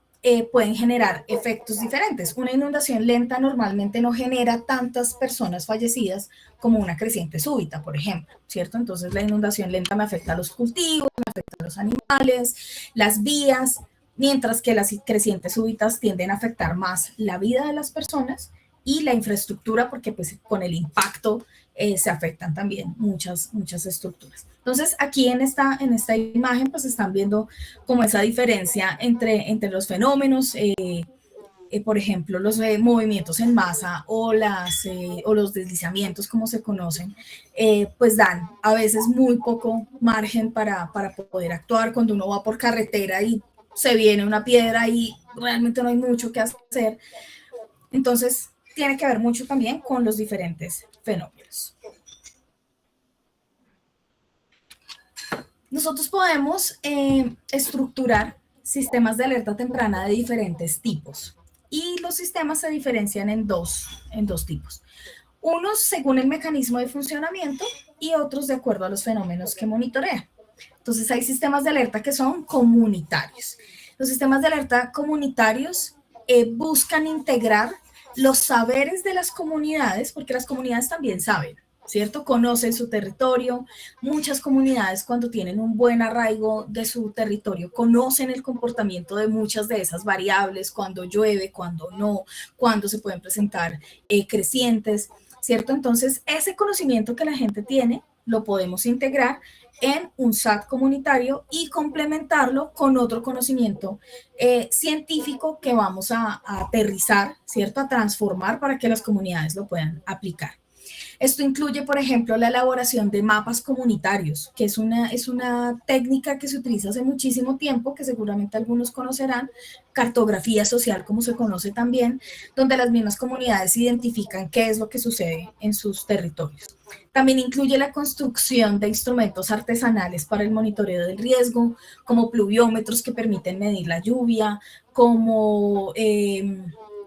pueden generar efectos diferentes. Una inundación lenta normalmente no genera tantas personas fallecidas como una creciente súbita, por ejemplo, ¿cierto? Entonces la inundación lenta me afecta a los cultivos, me afecta a los animales, las vías, mientras que las crecientes súbitas tienden a afectar más la vida de las personas y la infraestructura, porque pues con el impacto se afectan también muchas estructuras. Entonces aquí en esta imagen pues están viendo como esa diferencia entre los fenómenos, por ejemplo, los movimientos en masa o los deslizamientos, como se conocen, pues dan a veces muy poco margen para poder actuar. Cuando uno va por carretera y se viene una piedra y realmente no hay mucho que hacer. Entonces, tiene que ver mucho también con los diferentes fenómenos. Nosotros podemos estructurar sistemas de alerta temprana de diferentes tipos, y los sistemas se diferencian en dos tipos. Unos según el mecanismo de funcionamiento y otros de acuerdo a los fenómenos que monitorean. Entonces hay sistemas de alerta que son comunitarios. Los sistemas de alerta comunitarios buscan integrar los saberes de las comunidades, porque las comunidades también saben, ¿cierto? Conocen su territorio. Muchas comunidades, cuando tienen un buen arraigo de su territorio, conocen el comportamiento de muchas de esas variables, cuando llueve, cuando no, cuando se pueden presentar crecientes, ¿cierto? Entonces, ese conocimiento que la gente tiene, lo podemos integrar en un SAT comunitario y complementarlo con otro conocimiento científico que vamos a aterrizar, ¿cierto? A transformar para que las comunidades lo puedan aplicar. Esto incluye, por ejemplo, la elaboración de mapas comunitarios, que es una técnica que se utiliza hace muchísimo tiempo, que seguramente algunos conocerán, cartografía social, como se conoce también, donde las mismas comunidades identifican qué es lo que sucede en sus territorios. También incluye la construcción de instrumentos artesanales para el monitoreo del riesgo, como pluviómetros que permiten medir la lluvia, como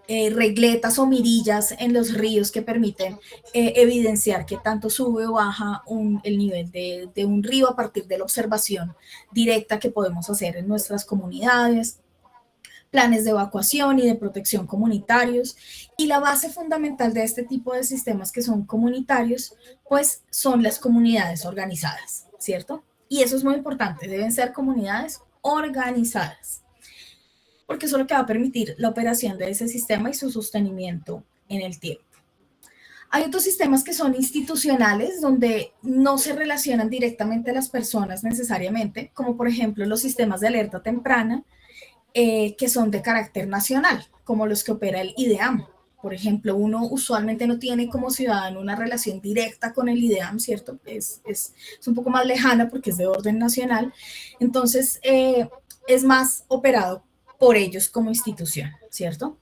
regletas o mirillas en los ríos que permiten evidenciar qué tanto sube o baja el nivel de un río a partir de la observación directa que podemos hacer en nuestras comunidades, planes de evacuación y de protección comunitarios, y la base fundamental de este tipo de sistemas que son comunitarios, pues son las comunidades organizadas, ¿cierto? Y eso es muy importante, deben ser comunidades organizadas, porque eso es lo que va a permitir la operación de ese sistema y su sostenimiento en el tiempo. Hay otros sistemas que son institucionales, donde no se relacionan directamente las personas necesariamente, como por ejemplo los sistemas de alerta temprana, que son de carácter nacional, como los que opera el IDEAM. Por ejemplo, uno usualmente no tiene como ciudadano una relación directa con el IDEAM, ¿cierto? Es un poco más lejana porque es de orden nacional. Entonces, es más operado por ellos como institución, ¿cierto?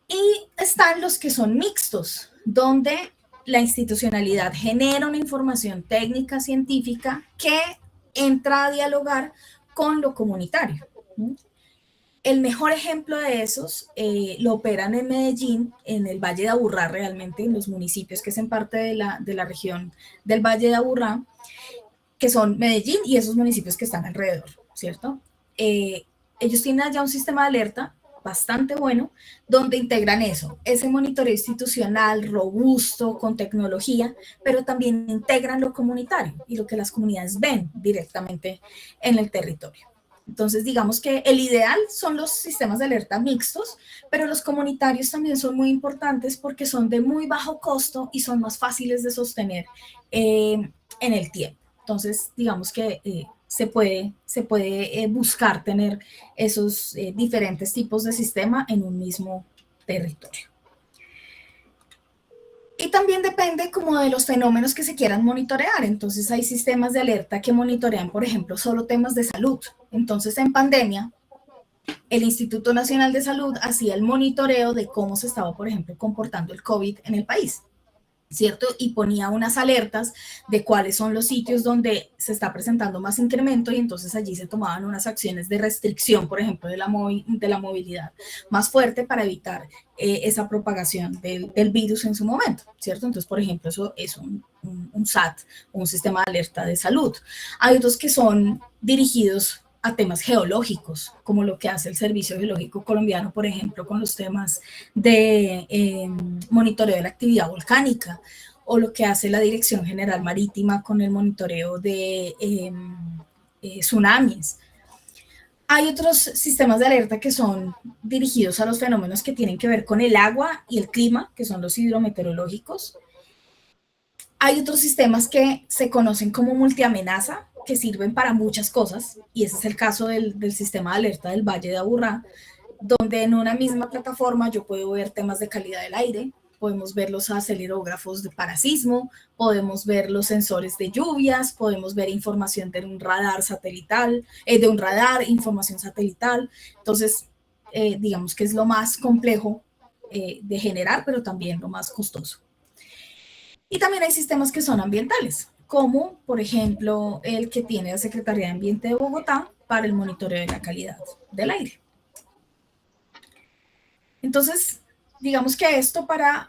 Y están los que son mixtos, donde la institucionalidad genera una información técnica, científica, que entra a dialogar con lo comunitario. El mejor ejemplo de esos lo operan en Medellín, en el Valle de Aburrá realmente, en los municipios que hacen parte de la región del Valle de Aburrá, que son Medellín y esos municipios que están alrededor, ¿cierto? Ellos tienen allá un sistema de alerta bastante bueno, donde integran eso, ese monitoreo institucional robusto, con tecnología, pero también integran lo comunitario y lo que las comunidades ven directamente en el territorio. Entonces, digamos que el ideal son los sistemas de alerta mixtos, pero los comunitarios también son muy importantes porque son de muy bajo costo y son más fáciles de sostener en el tiempo. Entonces, digamos que se puede buscar tener esos diferentes tipos de sistema en un mismo territorio. Y también depende como de los fenómenos que se quieran monitorear. Entonces hay sistemas de alerta que monitorean, por ejemplo, solo temas de salud. Entonces en pandemia, el Instituto Nacional de Salud hacía el monitoreo de cómo se estaba, por ejemplo, comportando el COVID en el país, ¿cierto? Y ponía unas alertas de cuáles son los sitios donde se está presentando más incremento y entonces allí se tomaban unas acciones de restricción, por ejemplo, de la movilidad más fuerte para evitar esa propagación del virus en su momento, ¿cierto? Entonces, por ejemplo, eso es un SAT, un sistema de alerta de salud. Hay otros que son dirigidos a temas geológicos, como lo que hace el Servicio Geológico Colombiano, por ejemplo, con los temas de monitoreo de la actividad volcánica, o lo que hace la Dirección General Marítima con el monitoreo de tsunamis. Hay otros sistemas de alerta que son dirigidos a los fenómenos que tienen que ver con el agua y el clima, que son los hidrometeorológicos. Hay otros sistemas que se conocen como multiamenaza, que sirven para muchas cosas, y ese es el caso del sistema de alerta del Valle de Aburrá, donde en una misma plataforma yo puedo ver temas de calidad del aire, podemos ver los acelerógrafos de parasismo, podemos ver los sensores de lluvias, podemos ver información de un radar satelital, información satelital. Entonces, digamos que es lo más complejo de generar, pero también lo más costoso. Y también hay sistemas que son ambientales, como por ejemplo el que tiene la Secretaría de Ambiente de Bogotá para el monitoreo de la calidad del aire. Entonces, digamos que esto para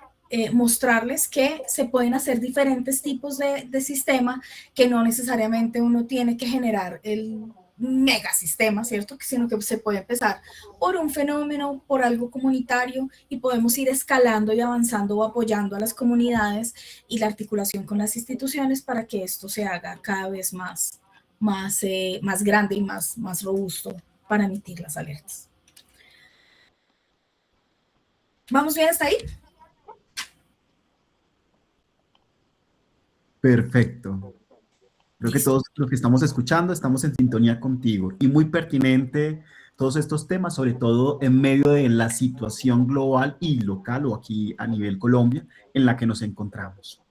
mostrarles que se pueden hacer diferentes tipos de sistema, que no necesariamente uno tiene que generar el megasistema, ¿cierto? Sino que se puede empezar por un fenómeno, por algo comunitario, y podemos ir escalando y avanzando o apoyando a las comunidades y la articulación con las instituciones para que esto se haga cada vez más grande y más robusto para emitir las alertas. ¿Vamos bien hasta ahí? Perfecto. Creo que todos los que estamos escuchando estamos en sintonía contigo y muy pertinente todos estos temas, sobre todo en medio de la situación global y local o aquí a nivel Colombia en la que nos encontramos.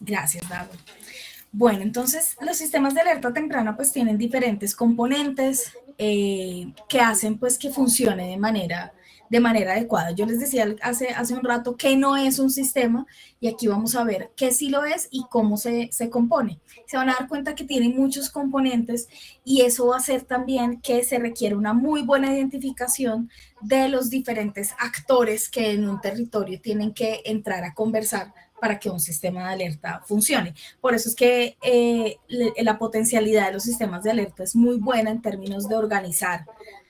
Gracias, David. Bueno, entonces los sistemas de alerta temprana pues tienen diferentes componentes que hacen pues que funcione de de manera adecuada. Yo les decía hace un rato que no es un sistema y aquí vamos a ver qué sí lo es y cómo se compone. Se van a dar cuenta que tiene muchos componentes y eso va a hacer también que se requiere una muy buena identificación de los diferentes actores que en un territorio tienen que entrar a conversar para que un sistema de alerta funcione. Por eso es que la potencialidad de los sistemas de alerta es muy buena en términos de organizar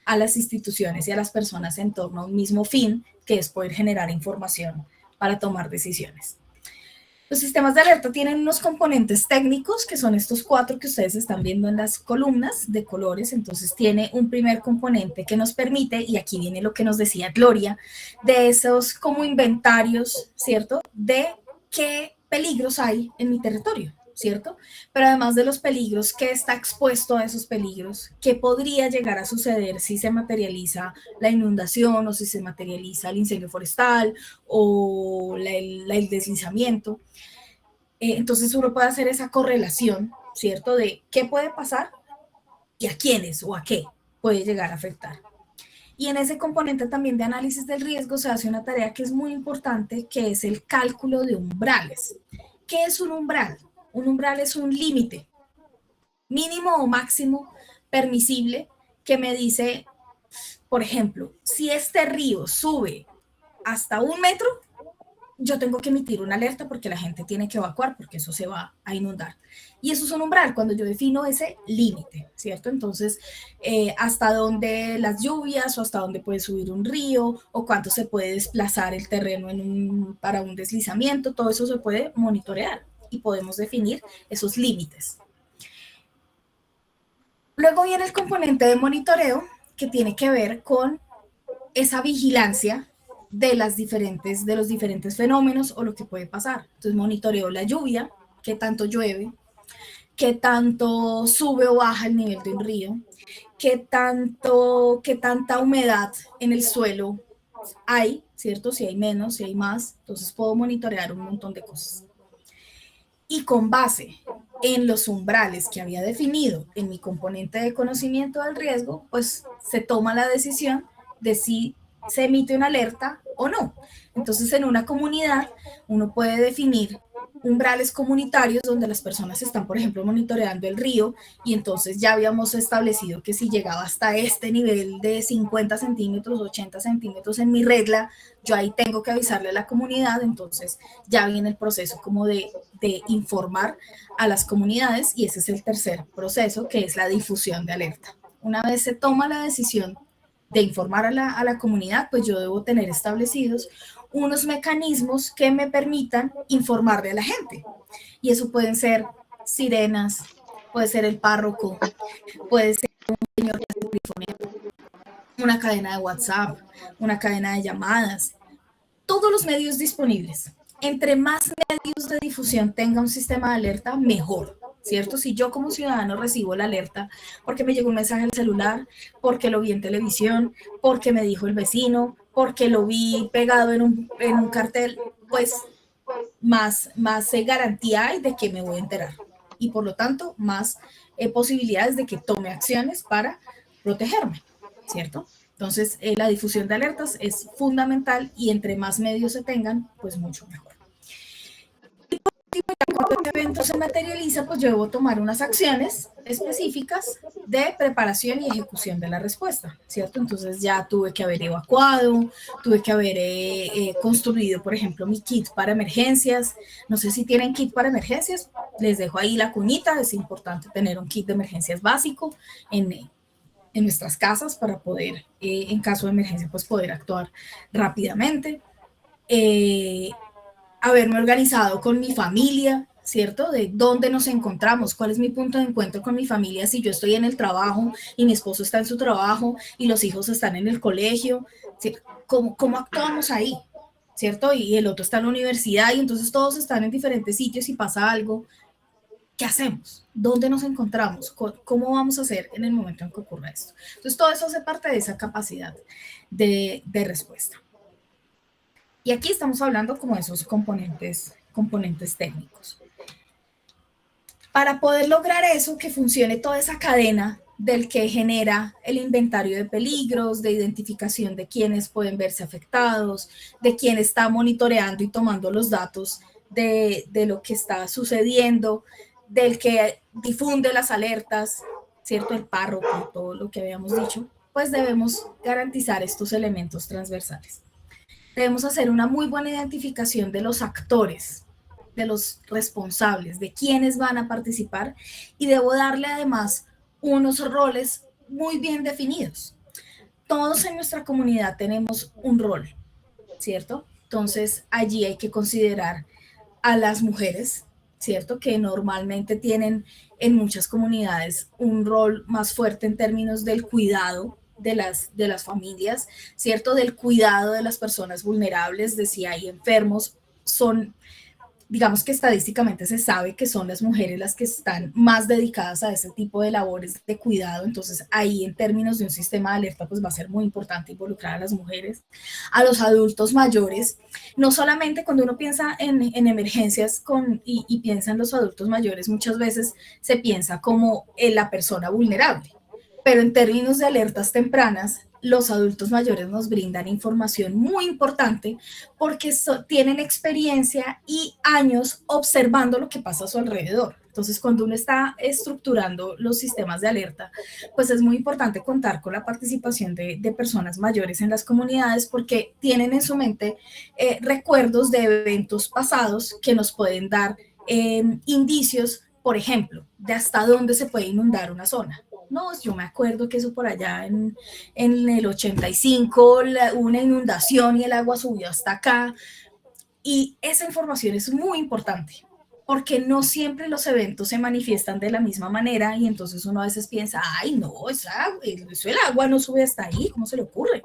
a las instituciones y a las personas en torno a un mismo fin, que es poder generar información para tomar decisiones. Los sistemas de alerta tienen unos componentes técnicos, que son estos 4 que ustedes están viendo en las columnas de colores. Entonces tiene un primer componente que nos permite, y aquí viene lo que nos decía Gloria, de esos como inventarios, ¿cierto? De qué peligros hay en mi territorio, ¿cierto? Pero además de los peligros, ¿qué está expuesto a esos peligros? ¿Qué podría llegar a suceder si se materializa la inundación o si se materializa el incendio forestal o el deslizamiento? Entonces uno puede hacer esa correlación, ¿cierto? De qué puede pasar y a quiénes o a qué puede llegar a afectar. Y en ese componente también de análisis del riesgo se hace una tarea que es muy importante, que es el cálculo de umbrales. ¿Qué es un umbral? Un umbral es un límite mínimo o máximo permisible que me dice, por ejemplo, si este río sube hasta 1 metro, yo tengo que emitir una alerta porque la gente tiene que evacuar porque eso se va a inundar. Y eso es un umbral cuando yo defino ese límite, ¿cierto? Entonces, hasta dónde las lluvias o hasta dónde puede subir un río o cuánto se puede desplazar el terreno para un deslizamiento, todo eso se puede monitorear y podemos definir esos límites. Luego viene el componente de monitoreo que tiene que ver con esa vigilancia de los diferentes fenómenos o lo que puede pasar. Entonces monitoreo la lluvia, qué tanto llueve, qué tanto sube o baja el nivel de un río, qué tanta humedad en el suelo hay, ¿cierto? Si hay menos, si hay más, entonces puedo monitorear un montón de cosas. Y con base en los umbrales que había definido en mi componente de conocimiento del riesgo, pues se toma la decisión de si se emite una alerta o no. Entonces, en una comunidad, uno puede definir umbrales comunitarios donde las personas están, por ejemplo, monitoreando el río y entonces ya habíamos establecido que si llegaba hasta este nivel de 50 centímetros, 80 centímetros en mi regla, yo ahí tengo que avisarle a la comunidad. Entonces ya viene el proceso como de informar a las comunidades y ese es el tercer proceso, que es la difusión de alerta. Una vez se toma la decisión de informar a la comunidad, pues yo debo tener establecidos unos mecanismos que me permitan informarle a la gente. Y eso pueden ser sirenas, puede ser el párroco, puede ser un señor que hace telefonía, una cadena de WhatsApp, una cadena de llamadas, todos los medios disponibles. Entre más medios de difusión tenga un sistema de alerta, mejor, ¿cierto? Si yo como ciudadano recibo la alerta porque me llegó un mensaje al celular, porque lo vi en televisión, porque me dijo el vecino, porque lo vi pegado en un cartel, pues más garantía hay de que me voy a enterar. Y por lo tanto, más posibilidades de que tome acciones para protegerme, ¿cierto? Entonces, la difusión de alertas es fundamental y entre más medios se tengan, pues mucho mejor. Y cuando el evento se materializa, pues yo debo tomar unas acciones específicas de preparación y ejecución de la respuesta, ¿cierto? Entonces ya tuve que haber evacuado, tuve que haber construido, por ejemplo, mi kit para emergencias. No sé si tienen kit para emergencias, les dejo ahí la cuñita, es importante tener un kit de emergencias básico en nuestras casas para poder, en caso de emergencia, pues poder actuar rápidamente. Haberme organizado con mi familia, ¿cierto? De dónde nos encontramos, cuál es mi punto de encuentro con mi familia si yo estoy en el trabajo y mi esposo está en su trabajo y los hijos están en el colegio, ¿sí? ¿Cómo actuamos ahí? ¿Cierto? Y el otro está en la universidad y entonces todos están en diferentes sitios y pasa algo. ¿Qué hacemos? ¿Dónde nos encontramos? ¿Cómo vamos a hacer en el momento en que ocurra esto? Entonces, todo eso hace parte de esa capacidad de respuesta. Y aquí estamos hablando como de esos componentes técnicos. Para poder lograr eso, que funcione toda esa cadena del que genera el inventario de peligros, de identificación de quienes pueden verse afectados, de quien está monitoreando y tomando los datos de lo que está sucediendo, del que difunde las alertas, ¿cierto? El párroco, todo lo que habíamos dicho, pues debemos garantizar estos elementos transversales. Debemos hacer una muy buena identificación de los actores, de los responsables, de quienes van a participar, y debo darle además unos roles muy bien definidos. Todos en nuestra comunidad tenemos un rol, ¿cierto? Entonces allí hay que considerar a las mujeres, ¿cierto? Que normalmente tienen en muchas comunidades un rol más fuerte en términos del cuidado de las familias, ¿cierto? Del cuidado de las personas vulnerables, de si hay enfermos, son, digamos que estadísticamente se sabe que son las mujeres las que están más dedicadas a ese tipo de labores de cuidado. Entonces ahí en términos de un sistema de alerta pues va a ser muy importante involucrar a las mujeres, a los adultos mayores, no solamente cuando uno piensa en emergencias y piensa en los adultos mayores, muchas veces se piensa como en la persona vulnerable, pero en términos de alertas tempranas, los adultos mayores nos brindan información muy importante porque tienen experiencia y años observando lo que pasa a su alrededor. Entonces, cuando uno está estructurando los sistemas de alerta, pues es muy importante contar con la participación de personas mayores en las comunidades porque tienen en su mente recuerdos de eventos pasados que nos pueden dar indicios, por ejemplo, de hasta dónde se puede inundar una zona. No, yo me acuerdo que eso por allá en el 85 hubo una inundación y el agua subió hasta acá. Y esa información es muy importante porque no siempre los eventos se manifiestan de la misma manera y entonces uno a veces piensa, ay, no, eso el agua no sube hasta ahí, ¿cómo se le ocurre?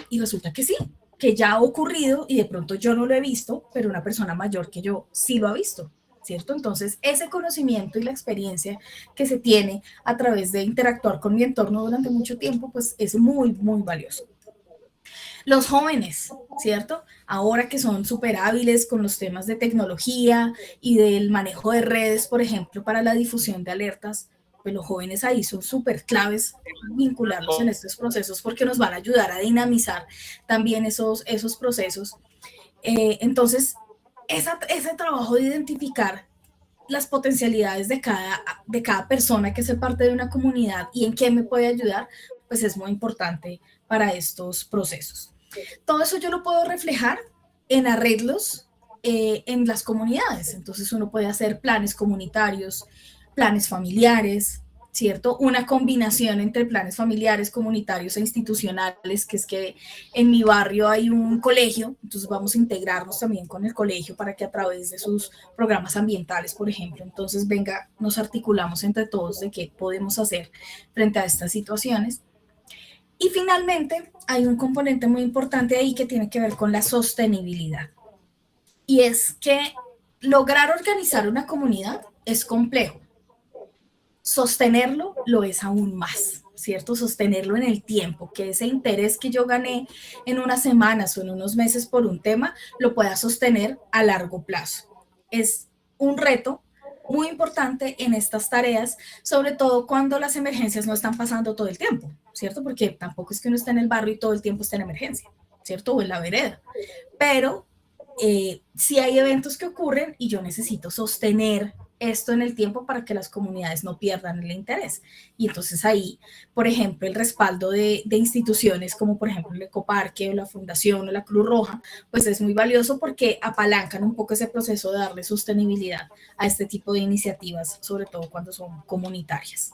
Y resulta que sí, que ya ha ocurrido y de pronto yo no lo he visto, pero una persona mayor que yo sí lo ha visto, ¿cierto? Entonces, ese conocimiento y la experiencia que se tiene a través de interactuar con mi entorno durante mucho tiempo, pues es muy, muy valioso. Los jóvenes, ¿cierto? Ahora que son súper hábiles con los temas de tecnología y del manejo de redes, por ejemplo, para la difusión de alertas, pues los jóvenes ahí son súper claves vincularlos en estos procesos porque nos van a ayudar a dinamizar también esos procesos. Entonces, ese trabajo de identificar las potencialidades de cada persona que hace parte de una comunidad y en qué me puede ayudar, pues es muy importante para estos procesos. Todo eso yo lo puedo reflejar en arreglos en las comunidades. Entonces uno puede hacer planes comunitarios, planes familiares, ¿cierto? Una combinación entre planes familiares, comunitarios e institucionales, que es que en mi barrio hay un colegio, entonces vamos a integrarnos también con el colegio para que a través de sus programas ambientales, por ejemplo, entonces venga, nos articulamos entre todos de qué podemos hacer frente a estas situaciones. Y finalmente hay un componente muy importante ahí que tiene que ver con la sostenibilidad. Y es que lograr organizar una comunidad es complejo. Sostenerlo lo es aún más, ¿cierto? Sostenerlo en el tiempo, que ese interés que yo gané en unas semanas o en unos meses por un tema, lo pueda sostener a largo plazo. Es un reto muy importante en estas tareas, sobre todo cuando las emergencias no están pasando todo el tiempo, ¿cierto? Porque tampoco es que uno esté en el barrio y todo el tiempo esté en emergencia, ¿cierto? O en la vereda. Pero sí hay eventos que ocurren y yo necesito sostener esto en el tiempo para que las comunidades no pierdan el interés. Y entonces ahí, por ejemplo, el respaldo de instituciones como por ejemplo el Ecoparque o la Fundación o la Cruz Roja, pues es muy valioso porque apalancan un poco ese proceso de darle sostenibilidad a este tipo de iniciativas, sobre todo cuando son comunitarias.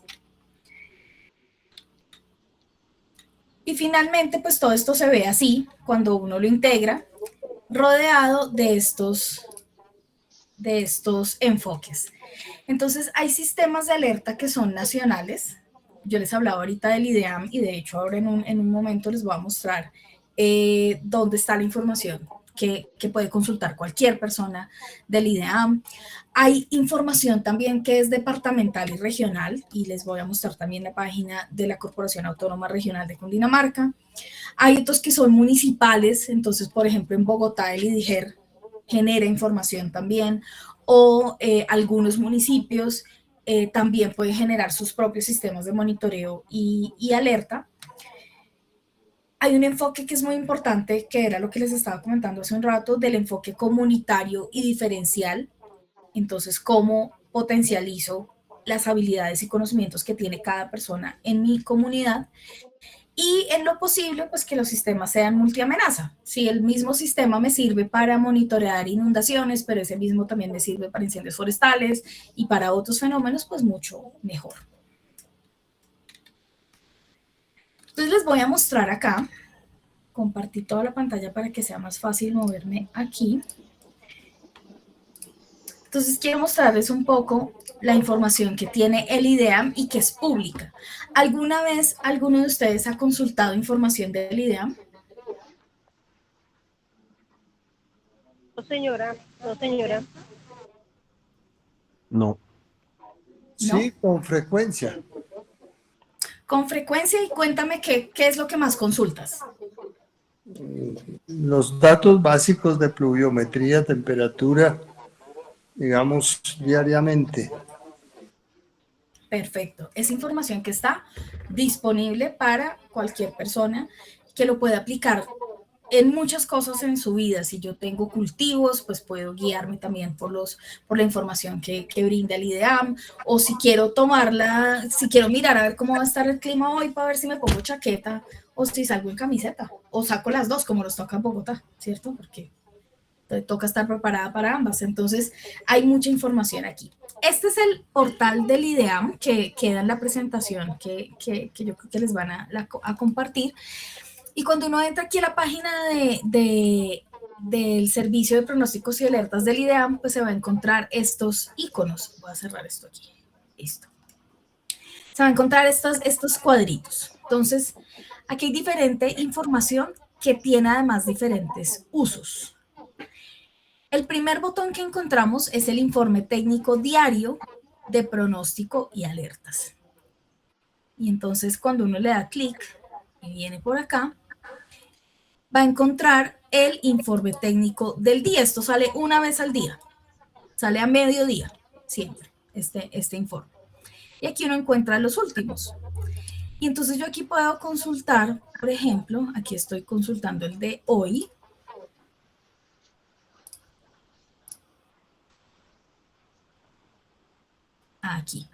Y finalmente, pues todo esto se ve así cuando uno lo integra, rodeado de estos enfoques. Entonces, hay sistemas de alerta que son nacionales. Yo les hablaba ahorita del IDEAM y de hecho ahora en un momento les voy a mostrar dónde está la información que puede consultar cualquier persona del IDEAM. Hay información también que es departamental y regional y les voy a mostrar también la página de la Corporación Autónoma Regional de Cundinamarca. Hay otros que son municipales, entonces por ejemplo en Bogotá el IDIGER genera información también, o algunos municipios también puede generar sus propios sistemas de monitoreo y alerta. Hay un enfoque que es muy importante, que era lo que les estaba comentando hace un rato, del enfoque comunitario y diferencial. Entonces, ¿cómo potencializo las habilidades y conocimientos que tiene cada persona en mi comunidad? Y en lo posible, pues que los sistemas sean multiamenaza. Si el mismo sistema me sirve para monitorear inundaciones, pero ese mismo también me sirve para incendios forestales y para otros fenómenos, pues mucho mejor. Entonces les voy a mostrar acá, compartí toda la pantalla para que sea más fácil moverme aquí. Entonces quiero mostrarles un poco la información que tiene el IDEAM y que es pública. ¿Alguna vez alguno de ustedes ha consultado información del IDEAM? No, señora, no, señora. No. Sí, con frecuencia. Con frecuencia, y cuéntame qué es lo que más consultas. Los datos básicos de pluviometría, temperatura, digamos, diariamente. Perfecto. Es información que está disponible para cualquier persona que lo pueda aplicar en muchas cosas en su vida. Si yo tengo cultivos, pues puedo guiarme también por la información que brinda el IDEAM, o si quiero si quiero mirar a ver cómo va a estar el clima hoy para ver si me pongo chaqueta o si salgo en camiseta, o saco las dos como nos toca en Bogotá, ¿cierto? Porque toca estar preparada para ambas. Entonces, hay mucha información aquí. Este es el portal del IDEAM que queda en la presentación que yo creo que les van a compartir. Y cuando uno entra aquí a la página del Servicio de Pronósticos y Alertas del IDEAM, pues se va a encontrar estos iconos. Voy a cerrar esto aquí. Listo. Se va a encontrar estos cuadritos. Entonces, aquí hay diferente información que tiene además diferentes usos. El primer botón que encontramos es el informe técnico diario de pronóstico y alertas. Y entonces cuando uno le da clic y viene por acá, va a encontrar el informe técnico del día. Esto sale una vez al día, sale a mediodía, siempre, este informe. Y aquí uno encuentra los últimos. Y entonces yo aquí puedo consultar, por ejemplo, aquí estoy consultando el de hoy. Aquí.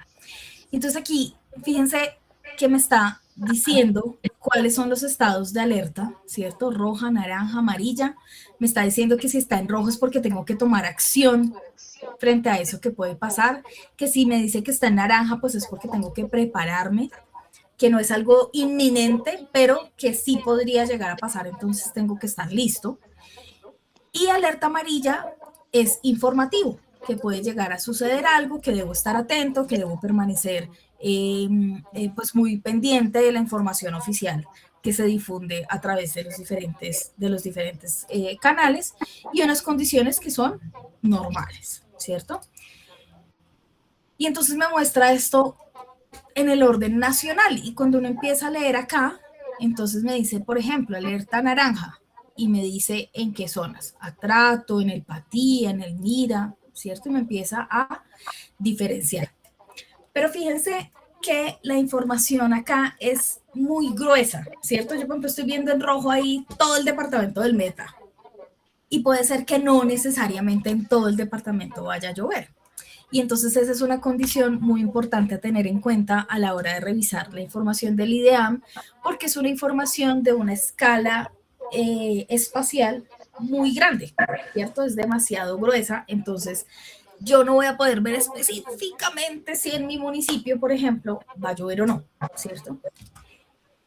Entonces aquí, fíjense que me está diciendo cuáles son los estados de alerta, ¿cierto? Roja, naranja, amarilla. Me está diciendo que si está en rojo es porque tengo que tomar acción frente a eso que puede pasar, que si me dice que está en naranja, pues es porque tengo que prepararme, que no es algo inminente, pero que sí podría llegar a pasar, entonces tengo que estar listo. Y alerta amarilla es informativo, que puede llegar a suceder algo, que debo estar atento, que debo permanecer pues muy pendiente de la información oficial que se difunde a través de los diferentes canales, y unas condiciones que son normales, ¿cierto? Y entonces me muestra esto en el orden nacional, y cuando uno empieza a leer acá, entonces me dice, por ejemplo, alerta naranja, y me dice en qué zonas, Atrato, en el Patí, en el Mira, ¿cierto? Y me empieza a diferenciar. Pero fíjense que la información acá es muy gruesa, ¿cierto? Yo, por ejemplo, estoy viendo en rojo ahí todo el departamento del Meta, y puede ser que no necesariamente en todo el departamento vaya a llover. Y entonces esa es una condición muy importante a tener en cuenta a la hora de revisar la información del IDEAM, porque es una información de una escala espacial muy grande, ¿cierto? Es demasiado gruesa, entonces yo no voy a poder ver específicamente si en mi municipio, por ejemplo, va a llover o no, ¿cierto?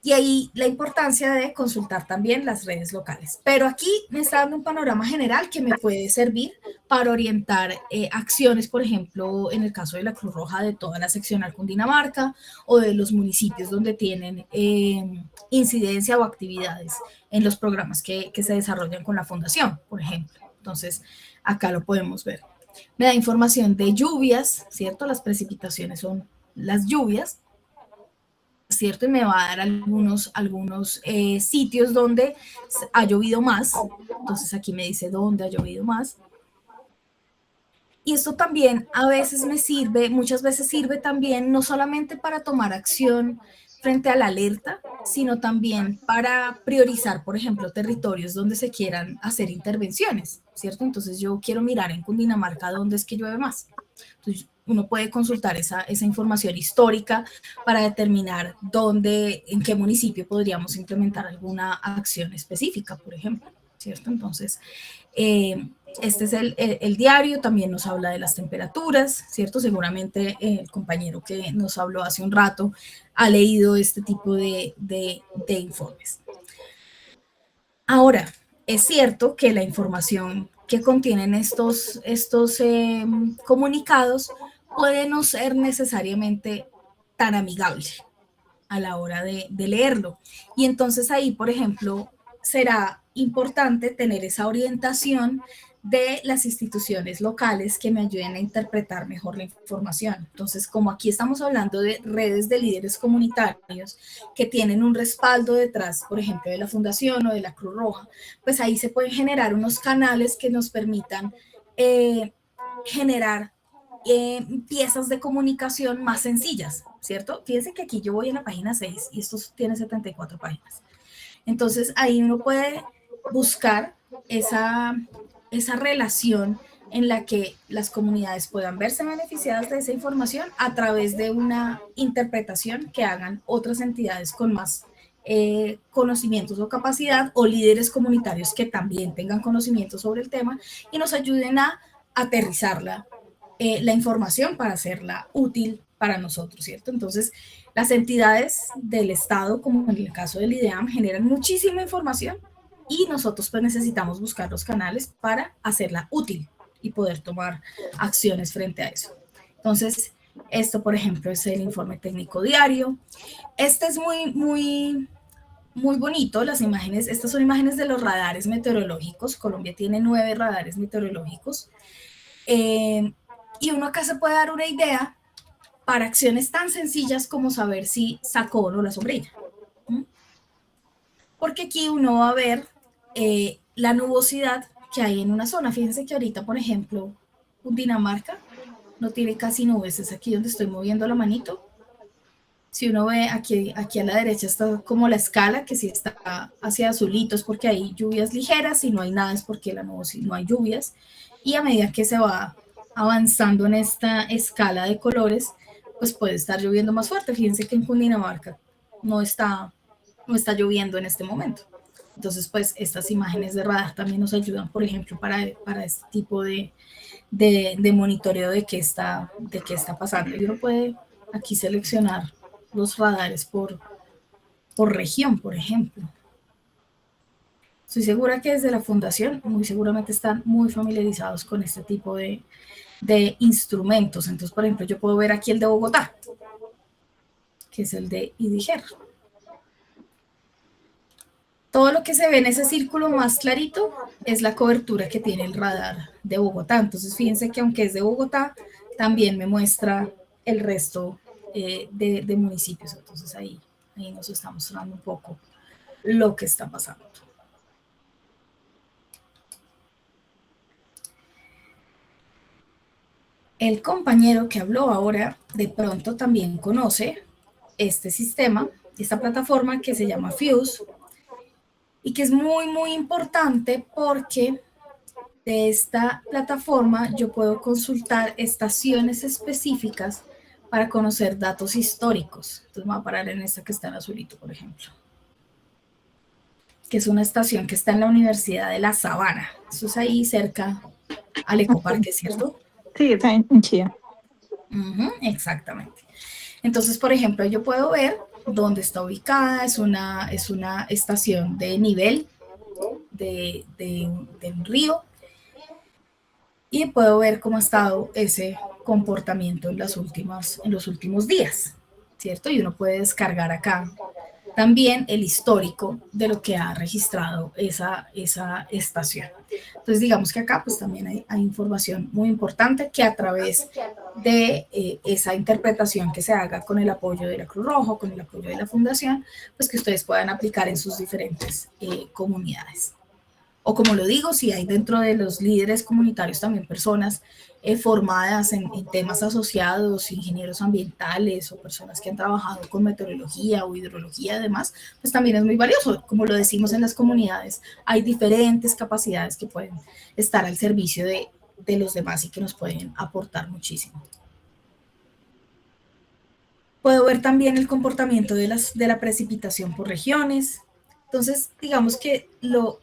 Y ahí la importancia de consultar también las redes locales. Pero aquí me está dando un panorama general que me puede servir para orientar acciones, por ejemplo, en el caso de la Cruz Roja de toda la seccional Cundinamarca, o de los municipios donde tienen incidencia o actividades en los programas que se desarrollan con la fundación, por ejemplo. Entonces, acá lo podemos ver. Me da información de lluvias, ¿cierto? Las precipitaciones son las lluvias, ¿cierto? Y me va a dar algunos sitios donde ha llovido más. Entonces aquí me dice dónde ha llovido más. Y esto también a veces me sirve, muchas veces sirve también no solamente para tomar acción frente a la alerta, sino también para priorizar, por ejemplo, territorios donde se quieran hacer intervenciones, ¿cierto? Entonces yo quiero mirar en Cundinamarca dónde es que llueve más. Entonces uno puede consultar esa información histórica para determinar dónde, en qué municipio podríamos implementar alguna acción específica, por ejemplo, ¿cierto? Entonces, este es el diario, también nos habla de las temperaturas, ¿cierto? Seguramente el compañero que nos habló hace un rato ha leído este tipo de informes. Ahora, es cierto que la información que contienen estos comunicados puede no ser necesariamente tan amigable a la hora de leerlo. Y entonces ahí, por ejemplo, será importante tener esa orientación de las instituciones locales que me ayuden a interpretar mejor la información. Entonces, como aquí estamos hablando de redes de líderes comunitarios que tienen un respaldo detrás, por ejemplo, de la Fundación o de la Cruz Roja, pues ahí se pueden generar unos canales que nos permitan generar piezas de comunicación más sencillas, ¿cierto? Fíjense que aquí yo voy en la página 6 y esto tiene 74 páginas. Entonces, ahí uno puede buscar esa relación en la que las comunidades puedan verse beneficiadas de esa información a través de una interpretación que hagan otras entidades con más conocimientos o capacidad, o líderes comunitarios que también tengan conocimiento sobre el tema y nos ayuden a aterrizarla, la información, para hacerla útil para nosotros, ¿cierto? Entonces, las entidades del Estado, como en el caso del IDEAM, generan muchísima información y nosotros pues necesitamos buscar los canales para hacerla útil y poder tomar acciones frente a eso. Entonces, esto, por ejemplo, es el informe técnico diario. Este es muy bonito, las imágenes. Estas son imágenes de los radares meteorológicos. Colombia tiene 9 radares meteorológicos. Y uno acá se puede dar una idea para acciones tan sencillas como saber si sacó o no la sombrilla. Porque aquí uno va a ver la nubosidad que hay en una zona. Fíjense que ahorita, por ejemplo, Cundinamarca no tiene casi nubes. Es aquí donde estoy moviendo la manito. Si uno ve aquí a la derecha está como la escala, que si está hacia azulito es porque hay lluvias ligeras, si no hay nada es porque no hay lluvias. Y a medida que se va avanzando en esta escala de colores, pues puede estar lloviendo más fuerte. Fíjense que en Cundinamarca no está lloviendo en este momento. Entonces, pues estas imágenes de radar también nos ayudan, por ejemplo, para este tipo de monitoreo de qué está pasando. Y uno puede aquí seleccionar los radares por región, por ejemplo. Estoy segura que desde la Fundación muy seguramente están muy familiarizados con este tipo de instrumentos. Entonces, por ejemplo, yo puedo ver aquí el de Bogotá, que es el de IDIGER. Todo lo que se ve en ese círculo más clarito es la cobertura que tiene el radar de Bogotá. Entonces, fíjense que aunque es de Bogotá, también me muestra el resto de municipios. Entonces, ahí nos está mostrando un poco lo que está pasando. El compañero que habló ahora de pronto también conoce este sistema, esta plataforma que se llama Fuse, y que es muy importante porque de esta plataforma yo puedo consultar estaciones específicas para conocer datos históricos. Entonces me voy a parar en esta que está en azulito, por ejemplo, que es una estación que está en la Universidad de La Sabana. Eso es ahí cerca al Ecoparque, ¿cierto? Sí, está en Chía. Exactamente. Entonces, por ejemplo, yo puedo ver dónde está ubicada. Es una estación de nivel de un río, y puedo ver cómo ha estado ese comportamiento en los últimos días, ¿cierto? Y uno puede descargar acá también el histórico de lo que ha registrado esa estación. Entonces, digamos que acá pues también hay información muy importante que a través de esa interpretación que se haga con el apoyo de la Cruz Roja, con el apoyo de la Fundación, pues que ustedes puedan aplicar en sus diferentes comunidades. O como lo digo, si hay dentro de los líderes comunitarios también personas formadas en temas asociados, ingenieros ambientales o personas que han trabajado con meteorología o hidrología además, pues también es muy valioso. Como lo decimos en las comunidades, hay diferentes capacidades que pueden estar al servicio de los demás y que nos pueden aportar muchísimo. Puedo ver también el comportamiento de la precipitación por regiones. Entonces, digamos que lo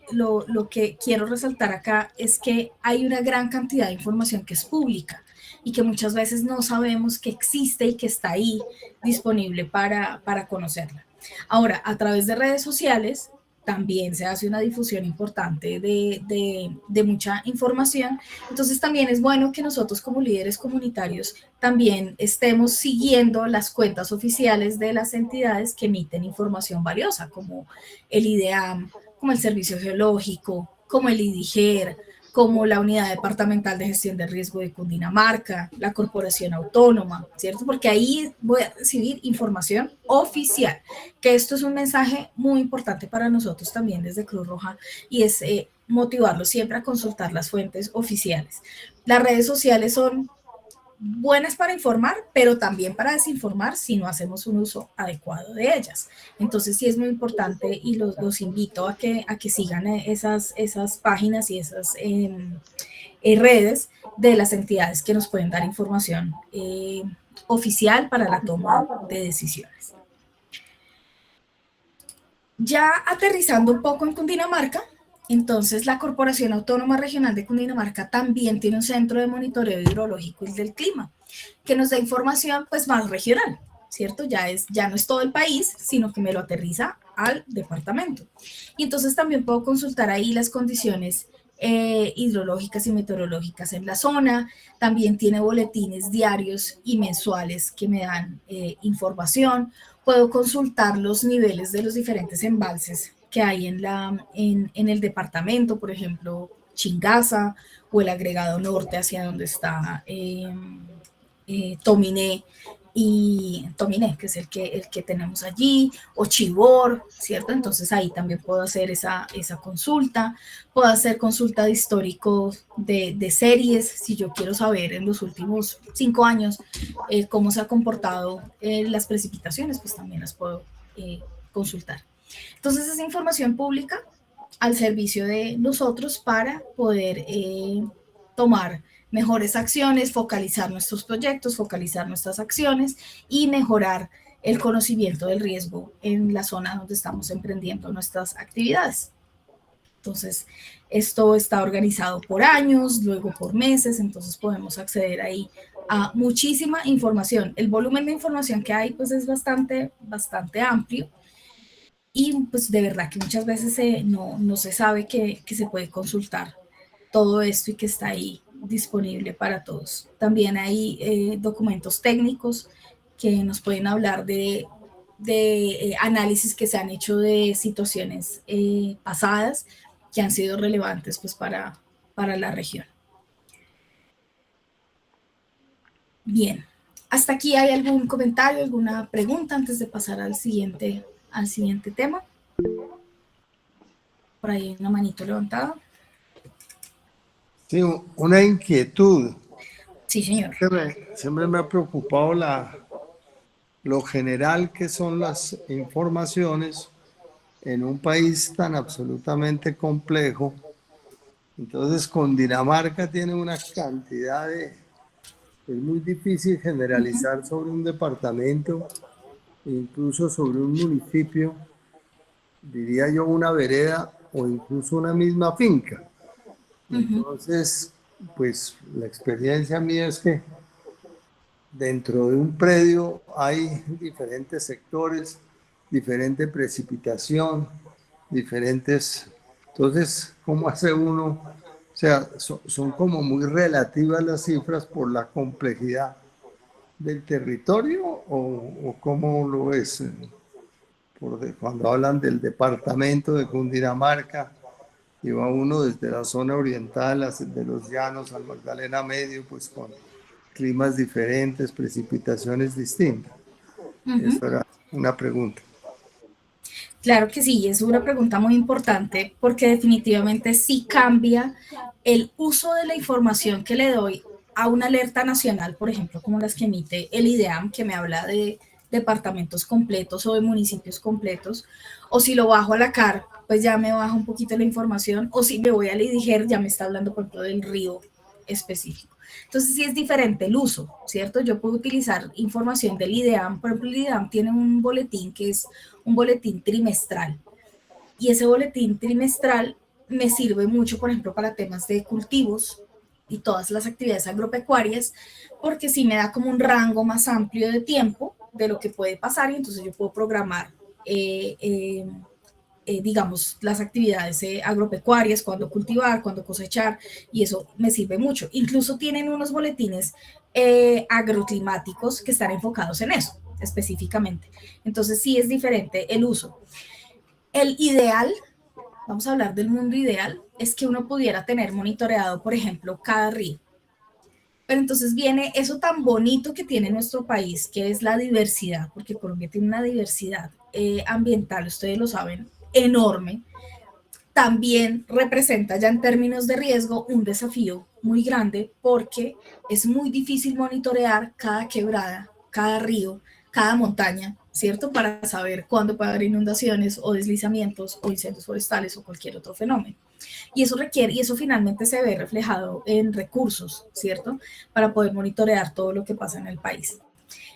que quiero resaltar acá es que hay una gran cantidad de información que es pública y que muchas veces no sabemos que existe y que está ahí disponible para conocerla. Ahora, a través de redes sociales también se hace una difusión importante de mucha información. Entonces también es bueno que nosotros como líderes comunitarios también estemos siguiendo las cuentas oficiales de las entidades que emiten información valiosa, como el IDEAM, como el Servicio Geológico, como el IDIGER, como la Unidad Departamental de Gestión del Riesgo de Cundinamarca, la Corporación Autónoma, ¿cierto? Porque ahí voy a recibir información oficial, que esto es un mensaje muy importante para nosotros también desde Cruz Roja, y es motivarlos siempre a consultar las fuentes oficiales. Las redes sociales son buenas para informar, pero también para desinformar si no hacemos un uso adecuado de ellas. Entonces sí es muy importante y los invito a que sigan esas páginas y esas redes de las entidades que nos pueden dar información oficial para la toma de decisiones. Ya aterrizando un poco en Cundinamarca, entonces la Corporación Autónoma Regional de Cundinamarca también tiene un centro de monitoreo hidrológico y del clima, que nos da información pues más regional, ¿cierto? Ya no es todo el país, sino que me lo aterriza al departamento. Y entonces también puedo consultar ahí las condiciones hidrológicas y meteorológicas en la zona. También tiene boletines diarios y mensuales que me dan información. Puedo consultar los niveles de los diferentes embalses que hay en el departamento, por ejemplo, Chingaza o el agregado norte hacia donde está Tominé, que es el que tenemos allí, o Chivor, ¿cierto? Entonces ahí también puedo hacer esa consulta. Puedo hacer consulta de históricos de series, si yo quiero saber en los últimos 5 años cómo se ha comportado las precipitaciones, pues también las puedo consultar. Entonces es información pública al servicio de nosotros para poder tomar mejores acciones, focalizar nuestros proyectos, focalizar nuestras acciones y mejorar el conocimiento del riesgo en la zona donde estamos emprendiendo nuestras actividades. Entonces, esto está organizado por años, luego por meses, entonces podemos acceder ahí a muchísima información. El volumen de información que hay pues es bastante amplio. Y pues de verdad que muchas veces no se sabe que se puede consultar todo esto y que está ahí disponible para todos. También hay documentos técnicos que nos pueden hablar de análisis que se han hecho de situaciones pasadas que han sido relevantes pues para la región. Bien, ¿hasta aquí hay algún comentario, alguna pregunta antes de pasar al siguiente tema? Por ahí hay una manito levantada. Sí, una inquietud. Sí, señor. Siempre me ha preocupado lo general que son las informaciones en un país tan absolutamente complejo. Entonces, Cundinamarca tiene una cantidad de... Es muy difícil generalizar sobre un departamento, incluso sobre un municipio, diría yo una vereda o incluso una misma finca. Entonces, pues la experiencia mía es que dentro de un predio hay diferentes sectores, diferente precipitación, diferentes... Entonces, ¿cómo hace uno? O sea, son como muy relativas las cifras por la complejidad del territorio, o ¿cómo lo ves? Cuando hablan del departamento de Cundinamarca, y va uno desde la zona oriental, de los llanos al Magdalena Medio, pues con climas diferentes, precipitaciones distintas. Esa era una pregunta. Claro que sí, es una pregunta muy importante porque definitivamente sí cambia el uso de la información que le doy a una alerta nacional, por ejemplo, como las que emite el IDEAM, que me habla de departamentos completos o de municipios completos, o si lo bajo a la CAR, pues ya me baja un poquito la información, o si me voy al IDIGER, ya me está hablando, por ejemplo, del río específico. Entonces sí es diferente el uso, ¿cierto? Yo puedo utilizar información del IDEAM, por ejemplo, el IDEAM tiene un boletín que es un boletín trimestral, y ese boletín trimestral me sirve mucho, por ejemplo, para temas de cultivos y todas las actividades agropecuarias, porque sí me da como un rango más amplio de tiempo de lo que puede pasar, y entonces yo puedo programar digamos, las actividades agropecuarias, cuándo cultivar, cuándo cosechar, y eso me sirve mucho. Incluso tienen unos boletines agroclimáticos que están enfocados en eso, específicamente. Entonces sí es diferente el uso. El ideal, vamos a hablar del mundo ideal, es que uno pudiera tener monitoreado, por ejemplo, cada río. Pero entonces viene eso tan bonito que tiene nuestro país, que es la diversidad, porque Colombia tiene una diversidad ambiental, ustedes lo saben, enorme. También representa ya en términos de riesgo un desafío muy grande, porque es muy difícil monitorear cada quebrada, cada río, cada montaña, ¿cierto? Para saber cuándo puede haber inundaciones o deslizamientos o incendios forestales o cualquier otro fenómeno. Y eso requiere, y eso finalmente se ve reflejado en recursos, ¿cierto? Para poder monitorear todo lo que pasa en el país.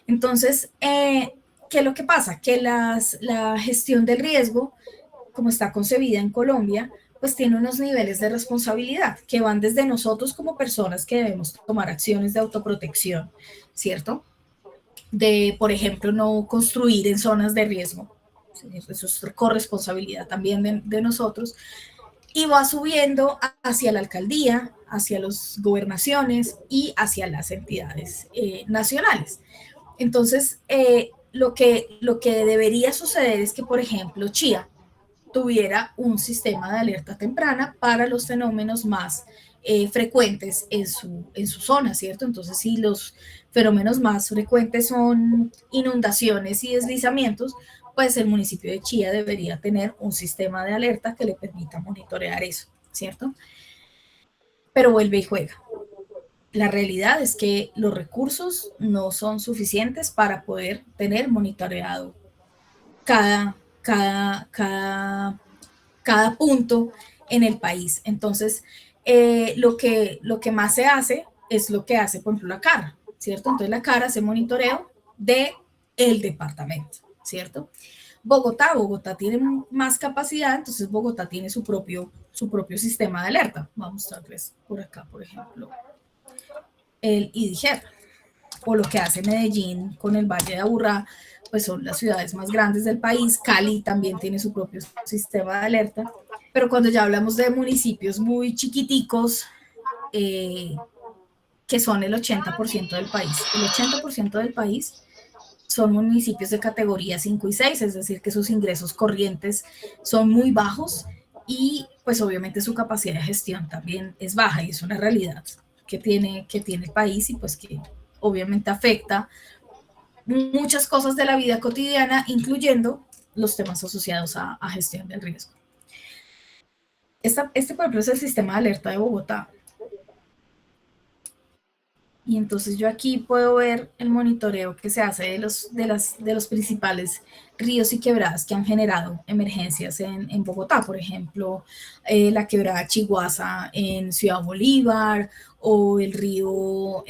Entonces, ¿qué es lo que pasa? Que la gestión del riesgo, como está concebida en Colombia, pues tiene unos niveles de responsabilidad que van desde nosotros como personas que debemos tomar acciones de autoprotección, ¿cierto? De, por ejemplo, no construir en zonas de riesgo. Eso es corresponsabilidad también de nosotros. Y va subiendo hacia la alcaldía, hacia las gobernaciones y hacia las entidades nacionales. Entonces, lo que debería suceder es que, por ejemplo, Chía tuviera un sistema de alerta temprana para los fenómenos más frecuentes en su zona, ¿cierto? Entonces, si los fenómenos más frecuentes son inundaciones y deslizamientos, pues el municipio de Chía debería tener un sistema de alerta que le permita monitorear eso, ¿cierto? Pero vuelve y juega. La realidad es que los recursos no son suficientes para poder tener monitoreado cada punto en el país. Entonces, lo que más se hace es lo que hace, por ejemplo, la CAR, ¿cierto? Entonces, la CAR hace monitoreo del departamento, ¿cierto? Bogotá tiene más capacidad, entonces Bogotá tiene su propio sistema de alerta. Vamos a ver por acá, por ejemplo, el IDIGER, o lo que hace Medellín con el Valle de Aburrá, pues son las ciudades más grandes del país. Cali también tiene su propio sistema de alerta, pero cuando ya hablamos de municipios muy chiquiticos, que son el 80% del país, el 80% del país son municipios de categoría 5 y 6, es decir, que sus ingresos corrientes son muy bajos y pues obviamente su capacidad de gestión también es baja, y es una realidad que tiene el país, y pues que obviamente afecta muchas cosas de la vida cotidiana, incluyendo los temas asociados a gestión del riesgo. Por ejemplo, es el sistema de alerta de Bogotá. Y entonces yo aquí puedo ver el monitoreo que se hace de los principales ríos y quebradas que han generado emergencias en Bogotá. Por ejemplo, la quebrada Chiguaza en Ciudad Bolívar, o el río,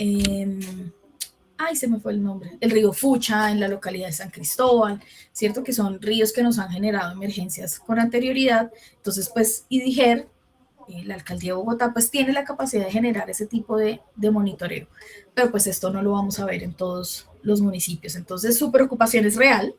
se me fue el nombre, el río Fucha en la localidad de San Cristóbal, ¿cierto? Que son ríos que nos han generado emergencias con anterioridad. Entonces, pues, IDIGER, la alcaldía de Bogotá, pues tiene la capacidad de generar ese tipo de monitoreo, pero pues esto no lo vamos a ver en todos los municipios. Entonces su preocupación es real,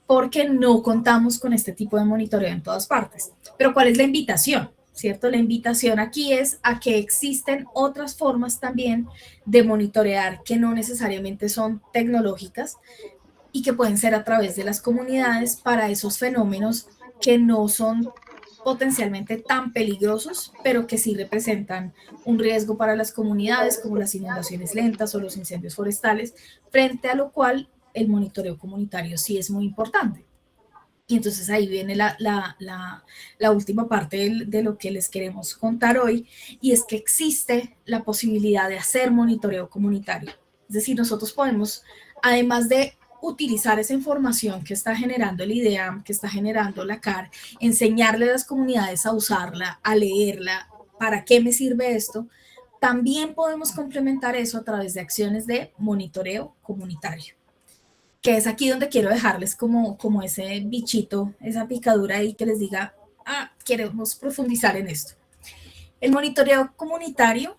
porque no contamos con este tipo de monitoreo en todas partes. Pero ¿cuál es la invitación? ¿Cierto? La invitación aquí es a que existen otras formas también de monitorear que no necesariamente son tecnológicas y que pueden ser a través de las comunidades para esos fenómenos que no son potencialmente tan peligrosos, pero que sí representan un riesgo para las comunidades, como las inundaciones lentas o los incendios forestales, frente a lo cual el monitoreo comunitario sí es muy importante. Y entonces ahí viene la última parte de lo que les queremos contar hoy, y es que existe la posibilidad de hacer monitoreo comunitario. Es decir, nosotros podemos, además de utilizar esa información que está generando el IDEAM, que está generando la CAR, enseñarle a las comunidades a usarla, a leerla, ¿para qué me sirve esto? También podemos complementar eso a través de acciones de monitoreo comunitario, que es aquí donde quiero dejarles como ese bichito, esa picadura ahí que les diga, queremos profundizar en esto. El monitoreo comunitario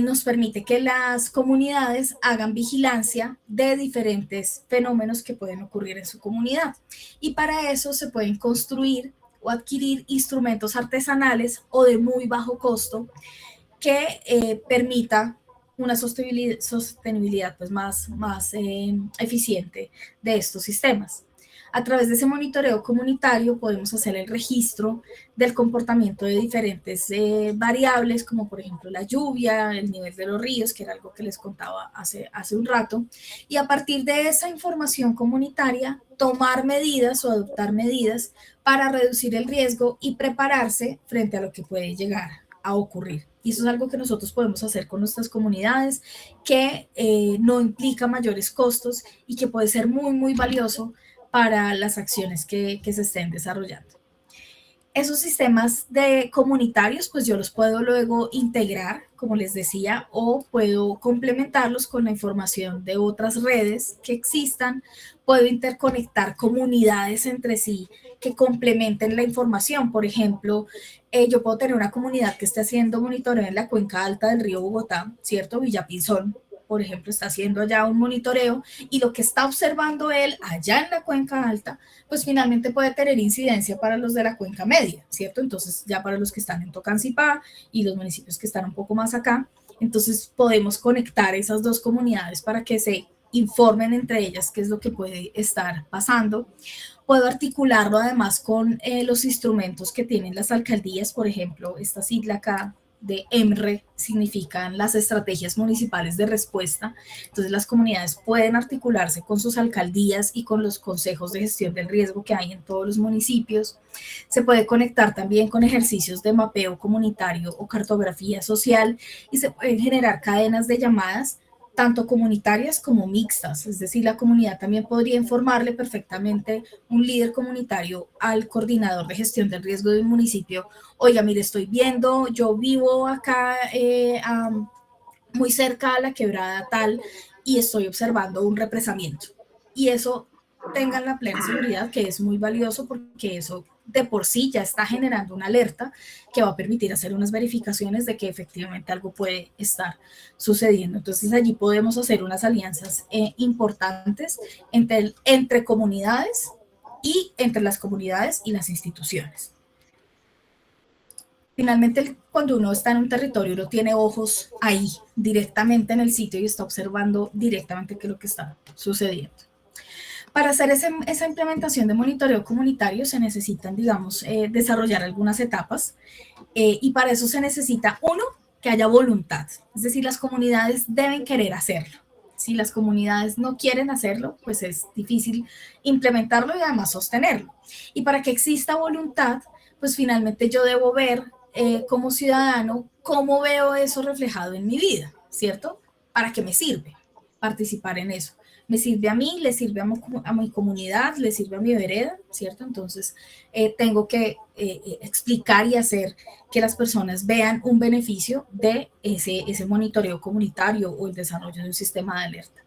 nos permite que las comunidades hagan vigilancia de diferentes fenómenos que pueden ocurrir en su comunidad. Y para eso se pueden construir o adquirir instrumentos artesanales o de muy bajo costo que permita una sostenibilidad pues más eficiente de estos sistemas. A través de ese monitoreo comunitario podemos hacer el registro del comportamiento de diferentes variables, como por ejemplo la lluvia, el nivel de los ríos, que era algo que les contaba hace un rato, y a partir de esa información comunitaria, tomar medidas o adoptar medidas para reducir el riesgo y prepararse frente a lo que puede llegar a ocurrir. Y eso es algo que nosotros podemos hacer con nuestras comunidades, que no implica mayores costos y que puede ser muy, muy valioso para las acciones que se estén desarrollando. Esos sistemas comunitarios, pues yo los puedo luego integrar, como les decía, o puedo complementarlos con la información de otras redes que existan. Puedo interconectar comunidades entre sí que complementen la información. Por ejemplo, yo puedo tener una comunidad que esté haciendo monitoreo en la cuenca alta del río Bogotá, ¿cierto? Villapinzón, por ejemplo, está haciendo allá un monitoreo, y lo que está observando él allá en la cuenca alta, pues finalmente puede tener incidencia para los de la cuenca media, ¿cierto? Entonces ya para los que están en Tocancipá y los municipios que están un poco más acá, entonces podemos conectar esas dos comunidades para que se informen entre ellas qué es lo que puede estar pasando. Puedo articularlo además con los instrumentos que tienen las alcaldías, por ejemplo, esta sigla acá de EMRE significan las estrategias municipales de respuesta. Entonces las comunidades pueden articularse con sus alcaldías y con los consejos de gestión del riesgo que hay en todos los municipios. Se puede conectar también con ejercicios de mapeo comunitario o cartografía social, y se pueden generar cadenas de llamadas tanto comunitarias como mixtas, es decir, la comunidad también podría informarle perfectamente un líder comunitario al coordinador de gestión del riesgo de un municipio: oiga, mire, estoy viendo, yo vivo acá muy cerca a la quebrada tal y estoy observando un represamiento. Y eso tengan la plena seguridad que es muy valioso, porque eso de por sí ya está generando una alerta que va a permitir hacer unas verificaciones de que efectivamente algo puede estar sucediendo. Entonces allí podemos hacer unas alianzas importantes entre comunidades y entre las comunidades y las instituciones. Finalmente, cuando uno está en un territorio, uno tiene ojos ahí, directamente en el sitio, y está observando directamente qué es lo que está sucediendo. Para hacer esa implementación de monitoreo comunitario se necesitan, digamos, desarrollar algunas etapas, y para eso se necesita, uno, que haya voluntad, es decir, las comunidades deben querer hacerlo. Si las comunidades no quieren hacerlo, pues es difícil implementarlo y además sostenerlo. Y para que exista voluntad, pues finalmente yo debo ver como ciudadano cómo veo eso reflejado en mi vida, ¿cierto? ¿Para qué me sirve participar en eso? Me sirve a mí, le sirve a mi comunidad, le sirve a mi vereda, ¿cierto? Entonces, tengo que explicar y hacer que las personas vean un beneficio de ese monitoreo comunitario o el desarrollo de un sistema de alerta.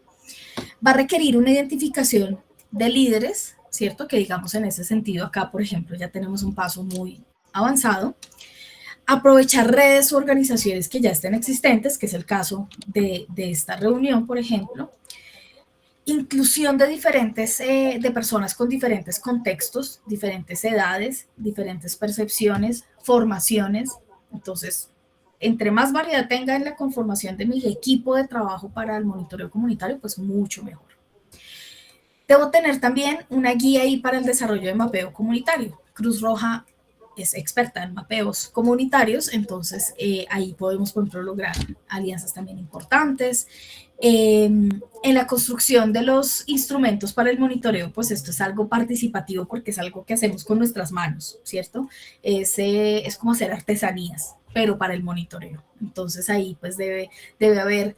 Va a requerir una identificación de líderes, ¿cierto? Que digamos en ese sentido acá, por ejemplo, ya tenemos un paso muy avanzado. Aprovechar redes o organizaciones que ya estén existentes, que es el caso de esta reunión, por ejemplo. Inclusión de personas con diferentes contextos, diferentes edades, diferentes percepciones, formaciones. Entonces, entre más variedad tenga en la conformación de mi equipo de trabajo para el monitoreo comunitario, pues mucho mejor. Debo tener también una guía ahí para el desarrollo de mapeo comunitario. Cruz Roja es experta en mapeos comunitarios, entonces ahí podemos, por ejemplo, lograr alianzas también importantes. En la construcción de los instrumentos para el monitoreo, pues esto es algo participativo porque es algo que hacemos con nuestras manos, ¿cierto? Es como hacer artesanías, pero para el monitoreo. Entonces ahí pues debe haber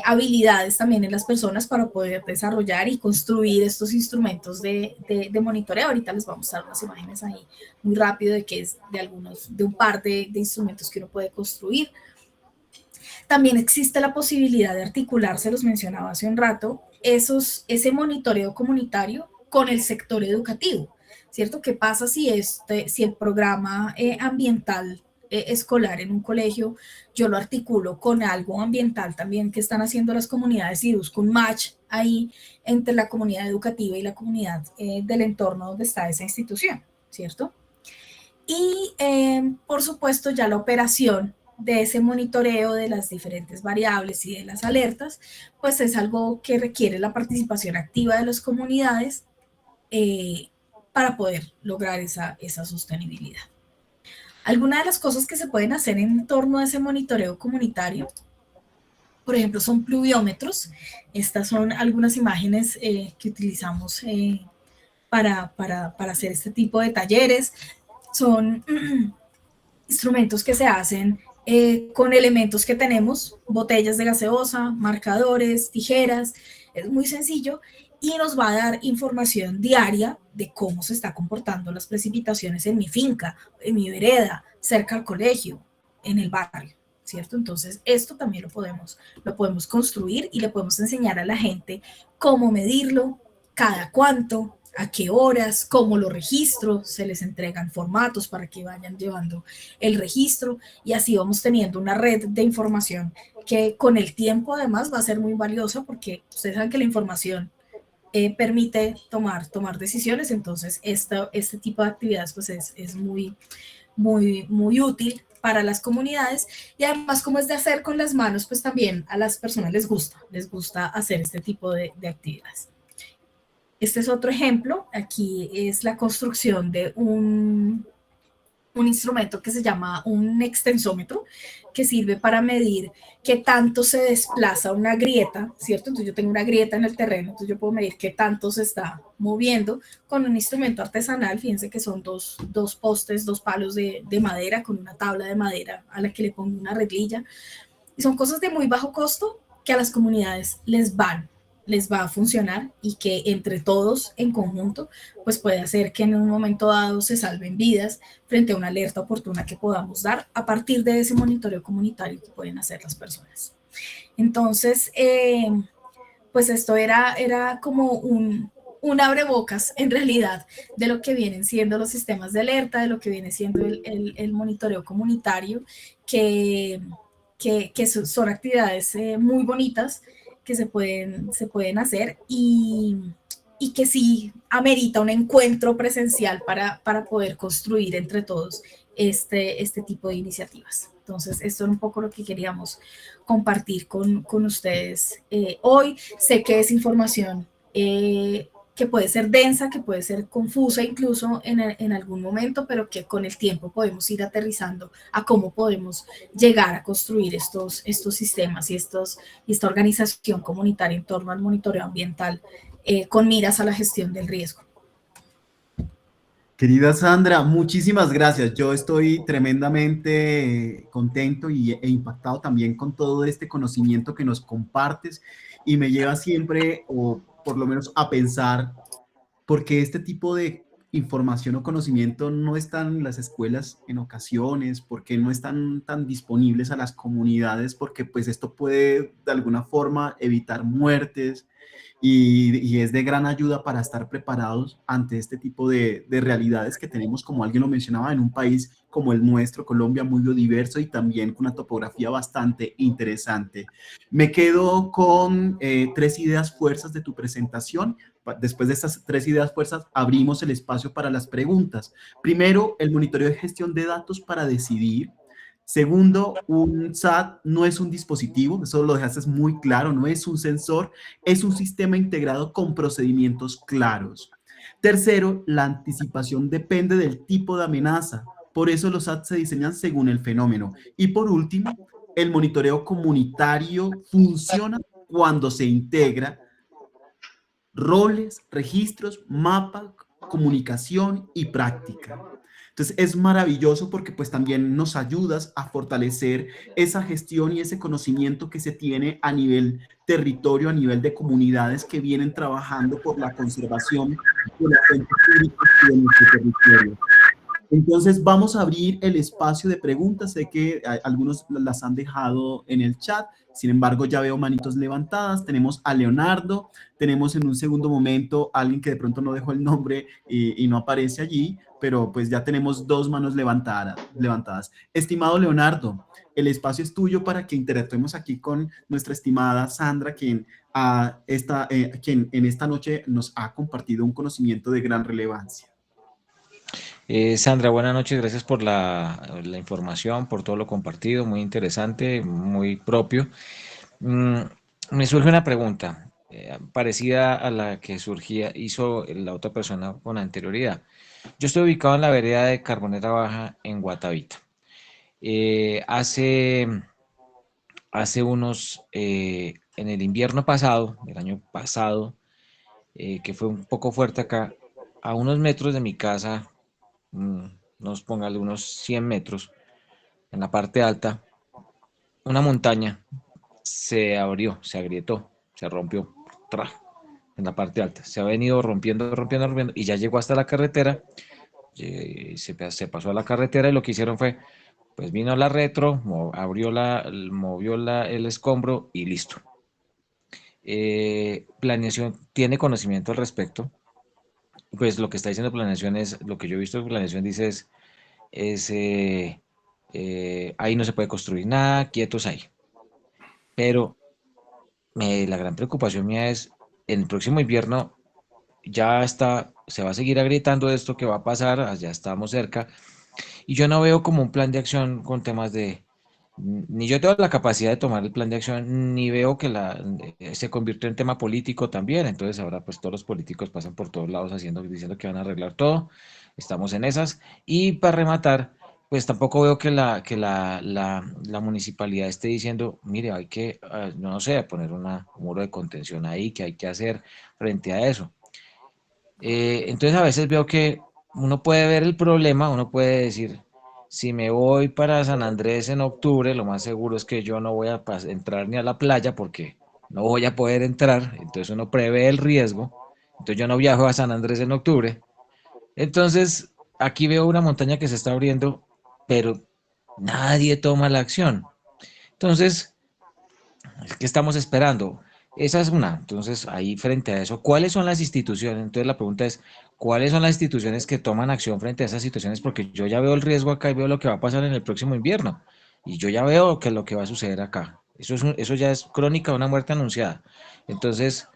habilidades también en las personas para poder desarrollar y construir estos instrumentos de monitoreo. Ahorita les vamos a dar unas imágenes ahí muy rápido de que es de un par de instrumentos que uno puede construir. También existe la posibilidad de articular, se los mencionaba hace un rato, ese monitoreo comunitario con el sector educativo, ¿cierto? ¿Qué pasa si el programa ambiental escolar en un colegio yo lo articulo con algo ambiental también que están haciendo las comunidades y busco un match ahí entre la comunidad educativa y la comunidad del entorno donde está esa institución, ¿cierto? Y por supuesto ya la operación de ese monitoreo de las diferentes variables y de las alertas, pues es algo que requiere la participación activa de las comunidades para poder lograr esa sostenibilidad. Algunas de las cosas que se pueden hacer en torno a ese monitoreo comunitario, por ejemplo, son pluviómetros. Estas son algunas imágenes que utilizamos para hacer este tipo de talleres. Son instrumentos que se hacen con elementos que tenemos, botellas de gaseosa, marcadores, tijeras, es muy sencillo y nos va a dar información diaria de cómo se está comportando las precipitaciones en mi finca, en mi vereda, cerca al colegio, en el barrio, ¿cierto? Entonces esto también lo podemos construir y le podemos enseñar a la gente cómo medirlo, cada cuánto, a qué horas, cómo lo registro, se les entregan formatos para que vayan llevando el registro y así vamos teniendo una red de información que con el tiempo además va a ser muy valiosa porque ustedes saben que la información permite tomar decisiones, entonces este tipo de actividades pues es muy, muy, muy útil para las comunidades y además como es de hacer con las manos, pues también a las personas les gusta hacer este tipo de actividades. Este es otro ejemplo, aquí es la construcción de un instrumento que se llama un extensómetro, que sirve para medir qué tanto se desplaza una grieta, ¿cierto? Entonces yo tengo una grieta en el terreno, entonces yo puedo medir qué tanto se está moviendo con un instrumento artesanal. Fíjense que son dos postes, dos palos de madera con una tabla de madera a la que le pongo una reglilla. Y son cosas de muy bajo costo que a las comunidades les va a funcionar y que entre todos en conjunto pues puede hacer que en un momento dado se salven vidas frente a una alerta oportuna que podamos dar a partir de ese monitoreo comunitario que pueden hacer las personas. Entonces, pues esto era como un abrebocas en realidad de lo que vienen siendo los sistemas de alerta, de lo que viene siendo el monitoreo comunitario, que son actividades muy bonitas que se pueden hacer y que sí amerita un encuentro presencial para poder construir entre todos este tipo de iniciativas. Entonces, esto es un poco lo que queríamos compartir con ustedes hoy. Sé que es información que puede ser densa, que puede ser confusa incluso en algún momento, pero que con el tiempo podemos ir aterrizando a cómo podemos llegar a construir estos sistemas y esta organización comunitaria en torno al monitoreo ambiental con miras a la gestión del riesgo. Querida Sandra, muchísimas gracias. Yo estoy tremendamente contento e impactado también con todo este conocimiento que nos compartes y me lleva siempre, o por lo menos a pensar, porque este tipo de información o conocimiento no están en las escuelas en ocasiones, porque no están tan disponibles a las comunidades, porque pues esto puede de alguna forma evitar muertes y es de gran ayuda para estar preparados ante este tipo de realidades que tenemos, como alguien lo mencionaba, en un país como el nuestro, Colombia, muy biodiverso y también con una topografía bastante interesante. Me quedo con 3 ideas fuerzas de tu presentación. Después de estas 3 ideas fuerzas, abrimos el espacio para las preguntas. Primero, el monitoreo de gestión de datos para decidir. Segundo, un SAT no es un dispositivo, eso lo dejaste muy claro, no es un sensor, es un sistema integrado con procedimientos claros. Tercero, la anticipación depende del tipo de amenaza. Por eso los SAT se diseñan según el fenómeno. Y por último, el monitoreo comunitario funciona cuando se integra roles, registros, mapa, comunicación y práctica. Entonces es maravilloso porque pues también nos ayudas a fortalecer esa gestión y ese conocimiento que se tiene a nivel territorio, a nivel de comunidades que vienen trabajando por la conservación de la fuente pública de nuestro territorio. Entonces vamos a abrir el espacio de preguntas. Sé que algunos las han dejado en el chat, sin embargo ya veo manitos levantadas. Tenemos a Leonardo, tenemos en un segundo momento a alguien que de pronto no dejó el nombre y no aparece allí, pero pues ya tenemos 2 manos levantadas. Estimado Leonardo, el espacio es tuyo para que interactuemos aquí con nuestra estimada Sandra, quien en esta noche nos ha compartido un conocimiento de gran relevancia. Sandra, buenas noches, gracias por la información, por todo lo compartido, muy interesante, muy propio. Me surge una pregunta parecida a la que hizo la otra persona con anterioridad. Yo estoy ubicado en la vereda de Carbonera Baja, en Guatavita. Hace unos, en el invierno pasado, el año pasado, que fue un poco fuerte acá, a unos metros de mi casa, nos póngale unos 100 metros, en la parte alta, una montaña se abrió, se agrietó, se rompió, en la parte alta. Se ha venido rompiendo, y ya llegó hasta la carretera, se pasó a la carretera y lo que hicieron fue, pues vino la retro, movió el escombro y listo. Planeación tiene conocimiento al respecto. Pues lo que está diciendo planeación es, lo que yo he visto de planeación dice ahí no se puede construir nada, quietos ahí. Pero la gran preocupación mía es, en el próximo invierno se va a seguir agrietando esto que va a pasar, ya estamos cerca, y yo no veo como un plan de acción con temas ni yo tengo la capacidad de tomar el plan de acción, ni veo que se convirtió en tema político también. Entonces ahora pues todos los políticos pasan por todos lados diciendo que van a arreglar todo, estamos en esas. Y para rematar, pues tampoco veo que la municipalidad esté diciendo, mire, hay que, no sé, poner un muro de contención ahí, que hay que hacer frente a eso. Entonces a veces veo que uno puede ver el problema, uno puede decir, si me voy para San Andrés en octubre, lo más seguro es que yo no voy a entrar ni a la playa porque no voy a poder entrar, entonces uno prevé el riesgo, entonces yo no viajo a San Andrés en octubre. Entonces aquí veo una montaña que se está abriendo, pero nadie toma la acción. Entonces, ¿qué estamos esperando? Esa es una. Entonces, ahí frente a eso, ¿cuáles son las instituciones? Entonces la pregunta es, ¿cuáles son las instituciones que toman acción frente a esas situaciones? Porque yo ya veo el riesgo acá y veo lo que va a pasar en el próximo invierno. Y yo ya veo que lo que va a suceder acá. Eso ya es crónica de una muerte anunciada. Entonces,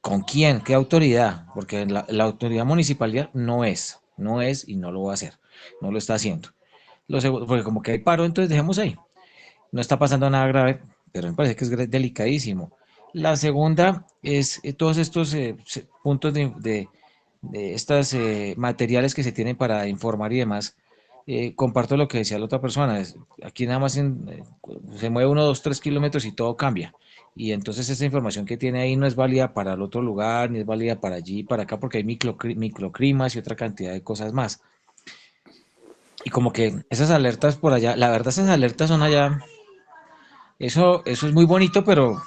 ¿con quién? ¿Qué autoridad? Porque la autoridad municipal no es y no lo va a hacer. No lo está haciendo. Porque como que hay paro, entonces dejemos ahí. No está pasando nada grave, pero me parece que es delicadísimo. La segunda es todos estos puntos de estos materiales que se tienen para informar y demás. Comparto lo que decía la otra persona. Aquí nada más se mueve 1, 2, 3 kilómetros y todo cambia. Y entonces esa información que tiene ahí no es válida para el otro lugar, ni es válida para allí, para acá, porque hay microclimas y otra cantidad de cosas más. Y como que esas alertas por allá, la verdad esas alertas son allá, eso es muy bonito, pero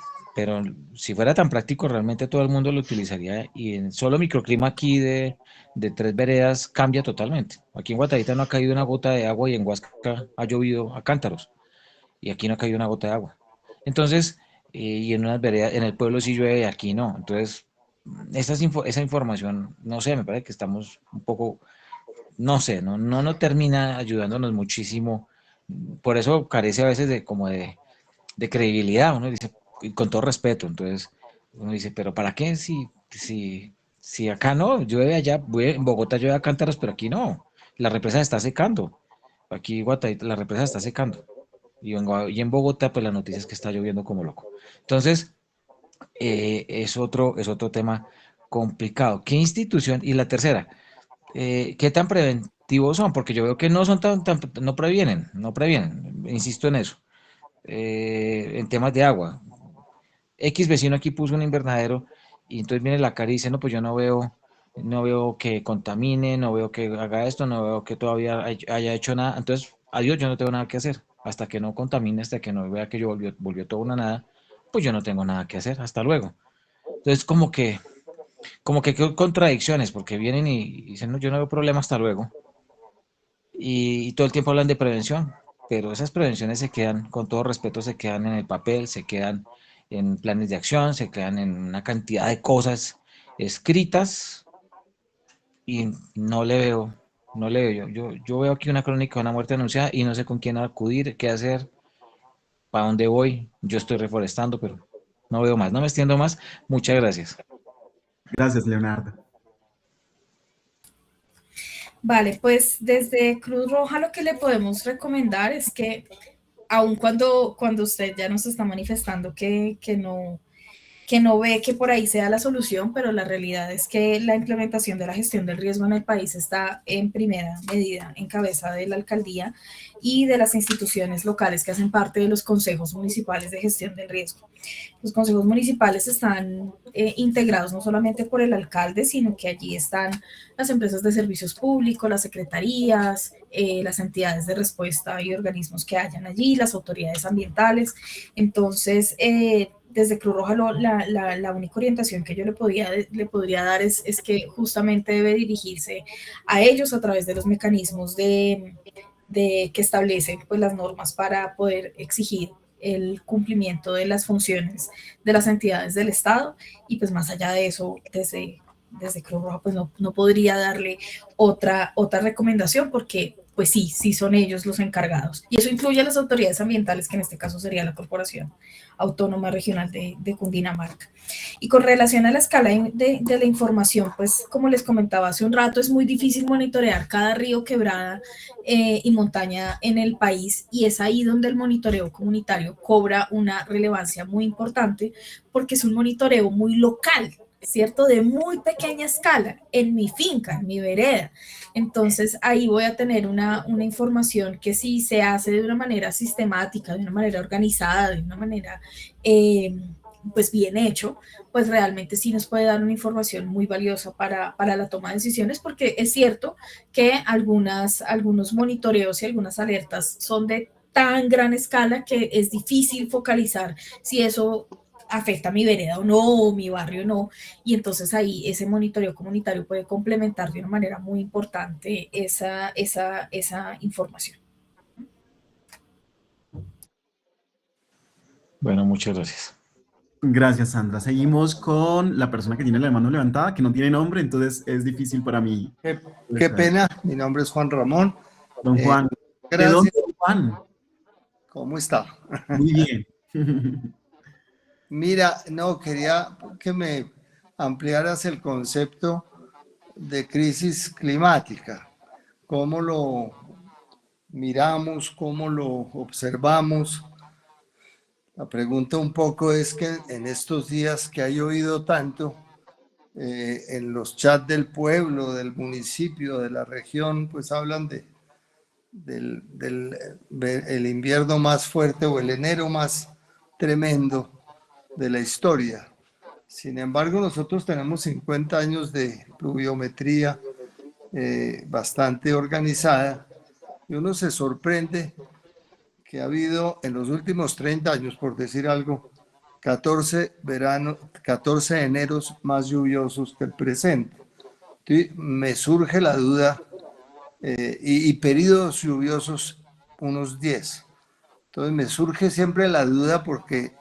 si fuera tan práctico realmente todo el mundo lo utilizaría, y en solo microclima aquí de 3 veredas cambia totalmente. Aquí en Guatavita no ha caído una gota de agua y en Huasca ha llovido a cántaros y aquí no ha caído una gota de agua. Entonces, y en unas veredas, en el pueblo sí llueve y aquí no. Entonces, esa información, no sé, me parece que estamos un poco, no sé, no termina ayudándonos muchísimo. Por eso carece a veces de credibilidad. Uno dice, y con todo respeto, entonces uno dice, pero ¿para qué? Si acá no, llueve allá, en Bogotá llueve a cántaros, pero aquí no, la represa se está secando, aquí la represa se está secando, y en Bogotá pues la noticia es que está lloviendo como loco. Entonces, es otro tema complicado. ¿Qué institución? Y la tercera, ¿qué tan efectivos son, porque yo veo que no son no previenen, insisto en eso. En temas de agua. X vecino aquí puso un invernadero y entonces viene la cara y dice, no, pues yo no veo que contamine, no veo que haga esto, no veo que todavía haya hecho nada. Entonces, adiós, yo no tengo nada que hacer. Hasta que no contamine, hasta que no vea que yo volvió todo una nada, pues yo no tengo nada que hacer. Hasta luego. Entonces, como que qué contradicciones, porque vienen y dicen, no, yo no veo problema, hasta luego. Y todo el tiempo hablan de prevención, pero esas prevenciones se quedan, con todo respeto, se quedan en el papel, se quedan en planes de acción, se quedan en una cantidad de cosas escritas y no le veo. Yo veo aquí una crónica de una muerte anunciada y no sé con quién acudir, qué hacer, para dónde voy. Yo estoy reforestando, pero no veo más, no me extiendo más. Muchas gracias. Gracias, Leonardo. Vale, pues desde Cruz Roja lo que le podemos recomendar es que aun cuando usted ya nos está manifestando que no ve que por ahí sea la solución, pero la realidad es que la implementación de la gestión del riesgo en el país está en primera medida en cabeza de la alcaldía y de las instituciones locales que hacen parte de los consejos municipales de gestión del riesgo. Los consejos municipales están integrados no solamente por el alcalde, sino que allí están las empresas de servicios públicos, las secretarías, las entidades de respuesta y organismos que hayan allí, las autoridades ambientales. Entonces, desde Cruz Roja la única orientación que yo le podría dar es que justamente debe dirigirse a ellos a través de los mecanismos que establecen pues, las normas para poder exigir el cumplimiento de las funciones de las entidades del Estado y pues más allá de eso, desde Cruz Roja pues no podría darle otra recomendación porque pues sí son ellos los encargados. Y eso incluye a las autoridades ambientales, que en este caso sería la Corporación Autónoma Regional de Cundinamarca. Y con relación a la escala de la información, pues como les comentaba hace un rato, es muy difícil monitorear cada río, quebrada y montaña en el país, y es ahí donde el monitoreo comunitario cobra una relevancia muy importante, porque es un monitoreo muy local, ¿cierto? De muy pequeña escala, en mi finca, en mi vereda. Entonces ahí voy a tener una información que si se hace de una manera sistemática, de una manera organizada, de una manera pues bien hecho, pues realmente sí nos puede dar una información muy valiosa para la toma de decisiones, porque es cierto que algunos monitoreos y algunas alertas son de tan gran escala que es difícil focalizar si eso afecta a mi vereda o no, o mi barrio o no, y entonces ahí ese monitoreo comunitario puede complementar de una manera muy importante esa información. Bueno, muchas gracias. Gracias, Sandra. Seguimos con la persona que tiene la mano levantada, que no tiene nombre, entonces es difícil para mí. Qué pena, mi nombre es Juan Ramón. Don Juan. Gracias. ¿De dónde es Juan? ¿Cómo está? Muy bien. Mira, no, quería que me ampliaras el concepto de crisis climática. ¿Cómo lo miramos? ¿Cómo lo observamos? La pregunta un poco es que en estos días que ha llovido tanto, en los chats del pueblo, del municipio, de la región, pues hablan del el invierno más fuerte o el enero más tremendo de la historia. Sin embargo, nosotros tenemos 50 años de pluviometría bastante organizada y uno se sorprende que ha habido en los últimos 30 años, por decir algo, 14 eneros más lluviosos que el presente. Entonces, me surge la duda, y periodos lluviosos unos 10. Entonces me surge siempre la duda porque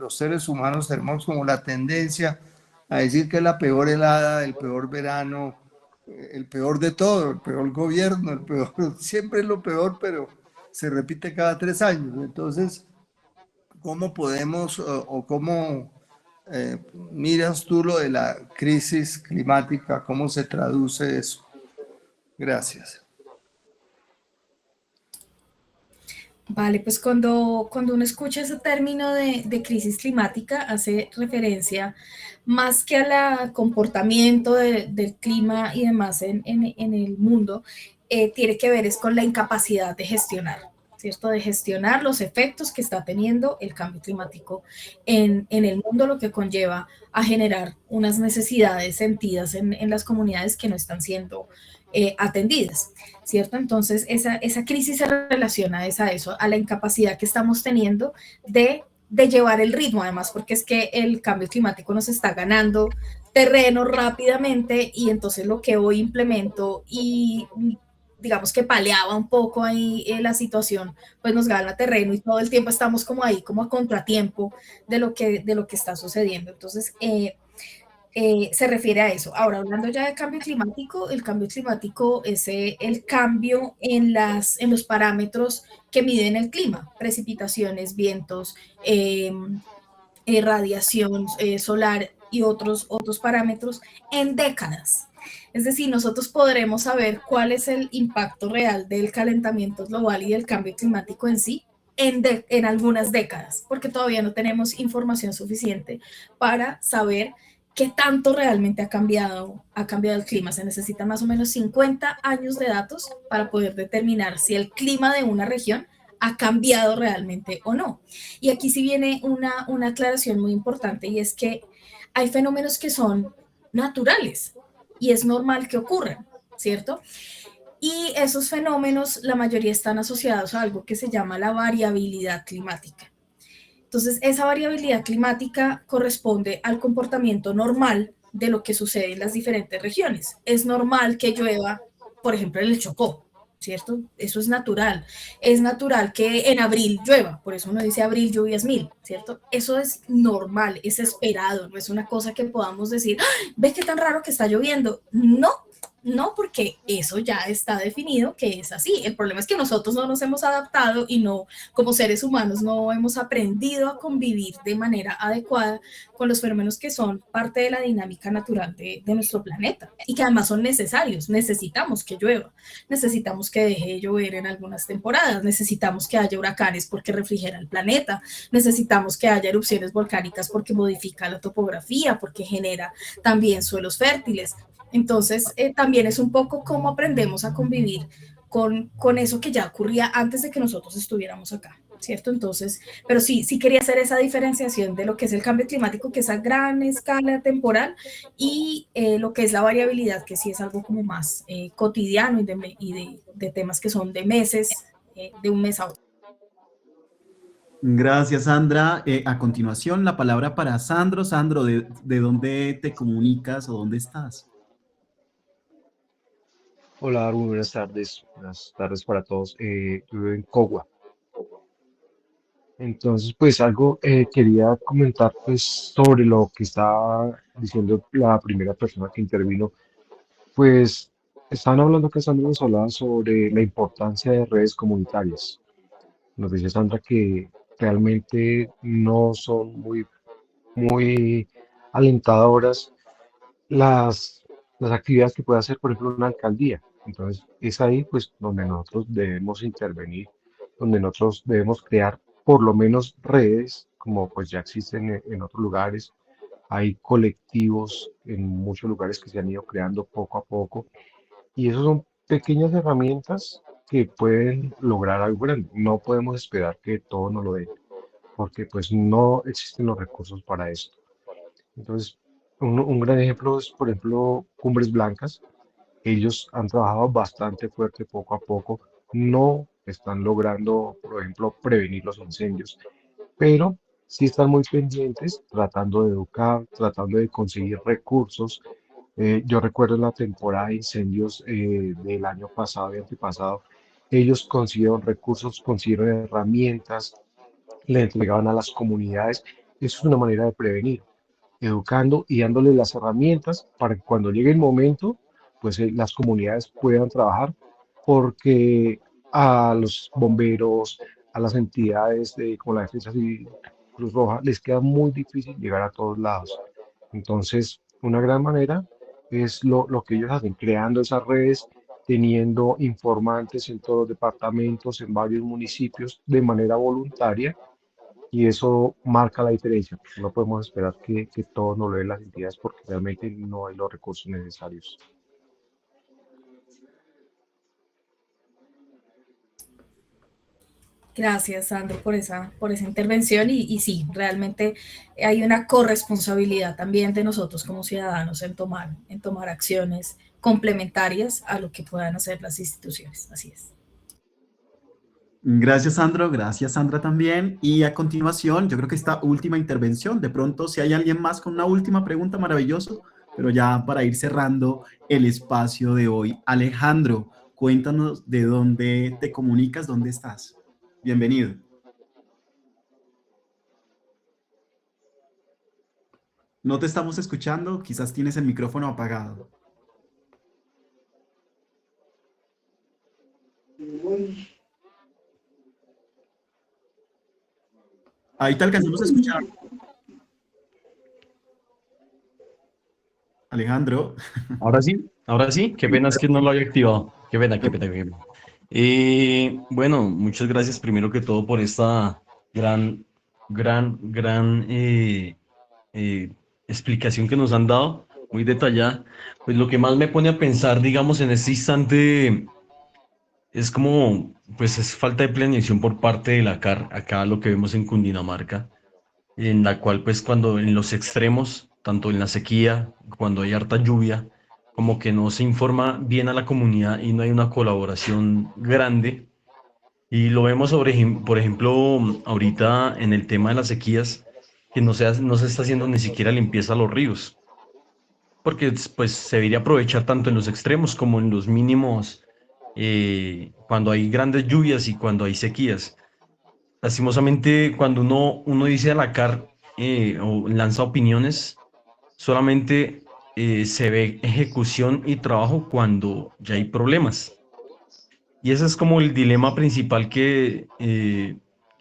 los seres humanos tenemos como la tendencia a decir que es la peor helada, el peor verano, el peor de todo, el peor gobierno, el peor, siempre es lo peor, pero se repite cada 3 años. Entonces, ¿cómo podemos o cómo miras tú lo de la crisis climática? ¿Cómo se traduce eso? Gracias. Vale, pues cuando uno escucha ese término de crisis climática, hace referencia más que al comportamiento del clima y demás en el mundo, tiene que ver es con la incapacidad de gestionar, ¿cierto? De gestionar los efectos que está teniendo el cambio climático en el mundo, lo que conlleva a generar unas necesidades sentidas en las comunidades que no están siendo atendidas, ¿cierto? Entonces, esa crisis se relaciona a eso, a la incapacidad que estamos teniendo de llevar el ritmo, además, porque es que el cambio climático nos está ganando terreno rápidamente y entonces lo que hoy implemento y digamos que paleaba un poco ahí la situación, pues nos gana terreno y todo el tiempo estamos como ahí, como a contratiempo de lo que está sucediendo. Entonces, se refiere a eso. Ahora, hablando ya de cambio climático, el cambio climático es el cambio en los parámetros que miden el clima, precipitaciones, vientos, radiación solar y otros parámetros en décadas. Es decir, nosotros podremos saber cuál es el impacto real del calentamiento global y del cambio climático en sí en algunas décadas, porque todavía no tenemos información suficiente para saber qué tanto realmente ha cambiado el clima. Se necesitan más o menos 50 años de datos para poder determinar si el clima de una región ha cambiado realmente o no. Y aquí sí viene una aclaración muy importante, y es que hay fenómenos que son naturales y es normal que ocurran, ¿cierto? Y esos fenómenos, la mayoría están asociados a algo que se llama la variabilidad climática. Entonces, esa variabilidad climática corresponde al comportamiento normal de lo que sucede en las diferentes regiones. Es normal que llueva, por ejemplo, en el Chocó, ¿cierto? Eso es natural. Es natural que en abril llueva, por eso uno dice abril lluvias 1000, ¿cierto? Eso es normal, es esperado, no es una cosa que podamos decir, ¿ves qué tan raro que está lloviendo? No, porque eso ya está definido que es así. El problema es que nosotros no nos hemos adaptado y no, como seres humanos, no hemos aprendido a convivir de manera adecuada con los fenómenos que son parte de la dinámica natural de nuestro planeta y que además son necesarios. Necesitamos que llueva, necesitamos que deje de llover en algunas temporadas, necesitamos que haya huracanes porque refrigera el planeta, necesitamos que haya erupciones volcánicas porque modifica la topografía, porque genera también suelos fértiles. Entonces, también es un poco cómo aprendemos a convivir con eso que ya ocurría antes de que nosotros estuviéramos acá, ¿cierto? Entonces, pero sí quería hacer esa diferenciación de lo que es el cambio climático, que es a gran escala temporal, y lo que es la variabilidad, que sí es algo como más cotidiano y de temas que son de meses, de un mes a otro. Gracias, Sandra. A continuación, la palabra para Sandro. Sandro, ¿de dónde te comunicas o dónde estás? Hola, muy buenas tardes. Buenas tardes para todos. Yo vivo en Cogua. Entonces, pues algo quería comentar pues sobre lo que estaba diciendo la primera persona que intervino. Pues estaban hablando que Sandra nos hablaba sobre la importancia de redes comunitarias. Nos dice Sandra que realmente no son muy alentadoras las actividades que puede hacer, por ejemplo, una alcaldía. Entonces, es ahí pues donde nosotros debemos intervenir, donde nosotros debemos crear por lo menos redes, como pues ya existen en otros lugares. Hay colectivos en muchos lugares que se han ido creando poco a poco, y eso son pequeñas herramientas que pueden lograr algo grande. No podemos esperar que todo nos lo den, porque pues no existen los recursos para esto. Entonces, un gran ejemplo es, por ejemplo, Cumbres Blancas. Ellos han trabajado bastante fuerte poco a poco. No están logrando, por ejemplo, prevenir los incendios, pero sí están muy pendientes, tratando de educar, tratando de conseguir recursos. Yo recuerdo en la temporada de incendios del año pasado y antepasado, ellos consiguieron recursos, consiguieron herramientas, le entregaban a las comunidades. Eso es una manera de prevenir, educando y dándole las herramientas para que cuando llegue el momento, pues las comunidades puedan trabajar, porque a los bomberos, a las entidades como la Defensa Civil, Cruz Roja, les queda muy difícil llegar a todos lados. Entonces, una gran manera es lo que ellos hacen, creando esas redes, teniendo informantes en todos los departamentos, en varios municipios, de manera voluntaria, y eso marca la diferencia. No podemos esperar que todo nos lo den las entidades porque realmente no hay los recursos necesarios. Gracias, Sandro, por esa intervención y sí, realmente hay una corresponsabilidad también de nosotros como ciudadanos en tomar acciones complementarias a lo que puedan hacer las instituciones. Así es. Gracias, Sandro. Gracias, Sandra, también. Y a continuación, yo creo que esta última intervención, de pronto, si hay alguien más con una última pregunta, maravilloso, pero ya para ir cerrando el espacio de hoy. Alejandro, cuéntanos de dónde te comunicas, dónde estás. Bienvenido. No te estamos escuchando, quizás tienes el micrófono apagado. Ahí te alcanzamos a escuchar. Alejandro. Ahora sí, qué pena es que no lo había activado. Qué pena, qué pena, qué pena. Bueno, muchas gracias primero que todo por esta gran explicación que nos han dado, muy detallada. Pues lo que más me pone a pensar, digamos, en este instante es como, pues es falta de planeación por parte de la CAR, acá lo que vemos en Cundinamarca, en la cual pues cuando en los extremos, tanto en la sequía, cuando hay harta lluvia, como que no se informa bien a la comunidad y no hay una colaboración grande. Y lo vemos por ejemplo, ahorita en el tema de las sequías, que no se está haciendo ni siquiera limpieza a los ríos, porque pues se debería aprovechar tanto en los extremos como en los mínimos, cuando hay grandes lluvias y cuando hay sequías. Lastimosamente, cuando uno dice a la CAR o lanza opiniones, solamente se ve ejecución y trabajo cuando ya hay problemas. Y ese es como el dilema principal que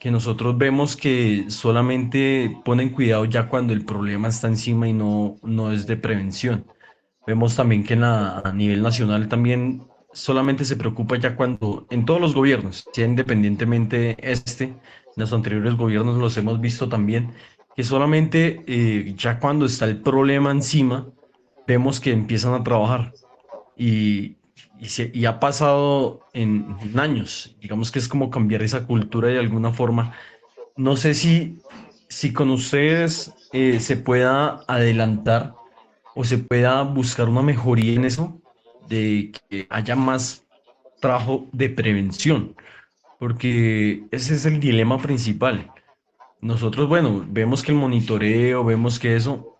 nosotros vemos, que solamente ponen cuidado ya cuando el problema está encima y no es de prevención. Vemos también que a nivel nacional también solamente se preocupa ya cuando, en todos los gobiernos, sea independientemente los anteriores gobiernos los hemos visto también, que solamente ya cuando está el problema encima, vemos que empiezan a trabajar. Y ha pasado en años, digamos que es como cambiar esa cultura de alguna forma. No sé si con ustedes se pueda adelantar o se pueda buscar una mejoría en eso, de que haya más trabajo de prevención, porque ese es el dilema principal. Nosotros, bueno, vemos que el monitoreo, vemos que eso,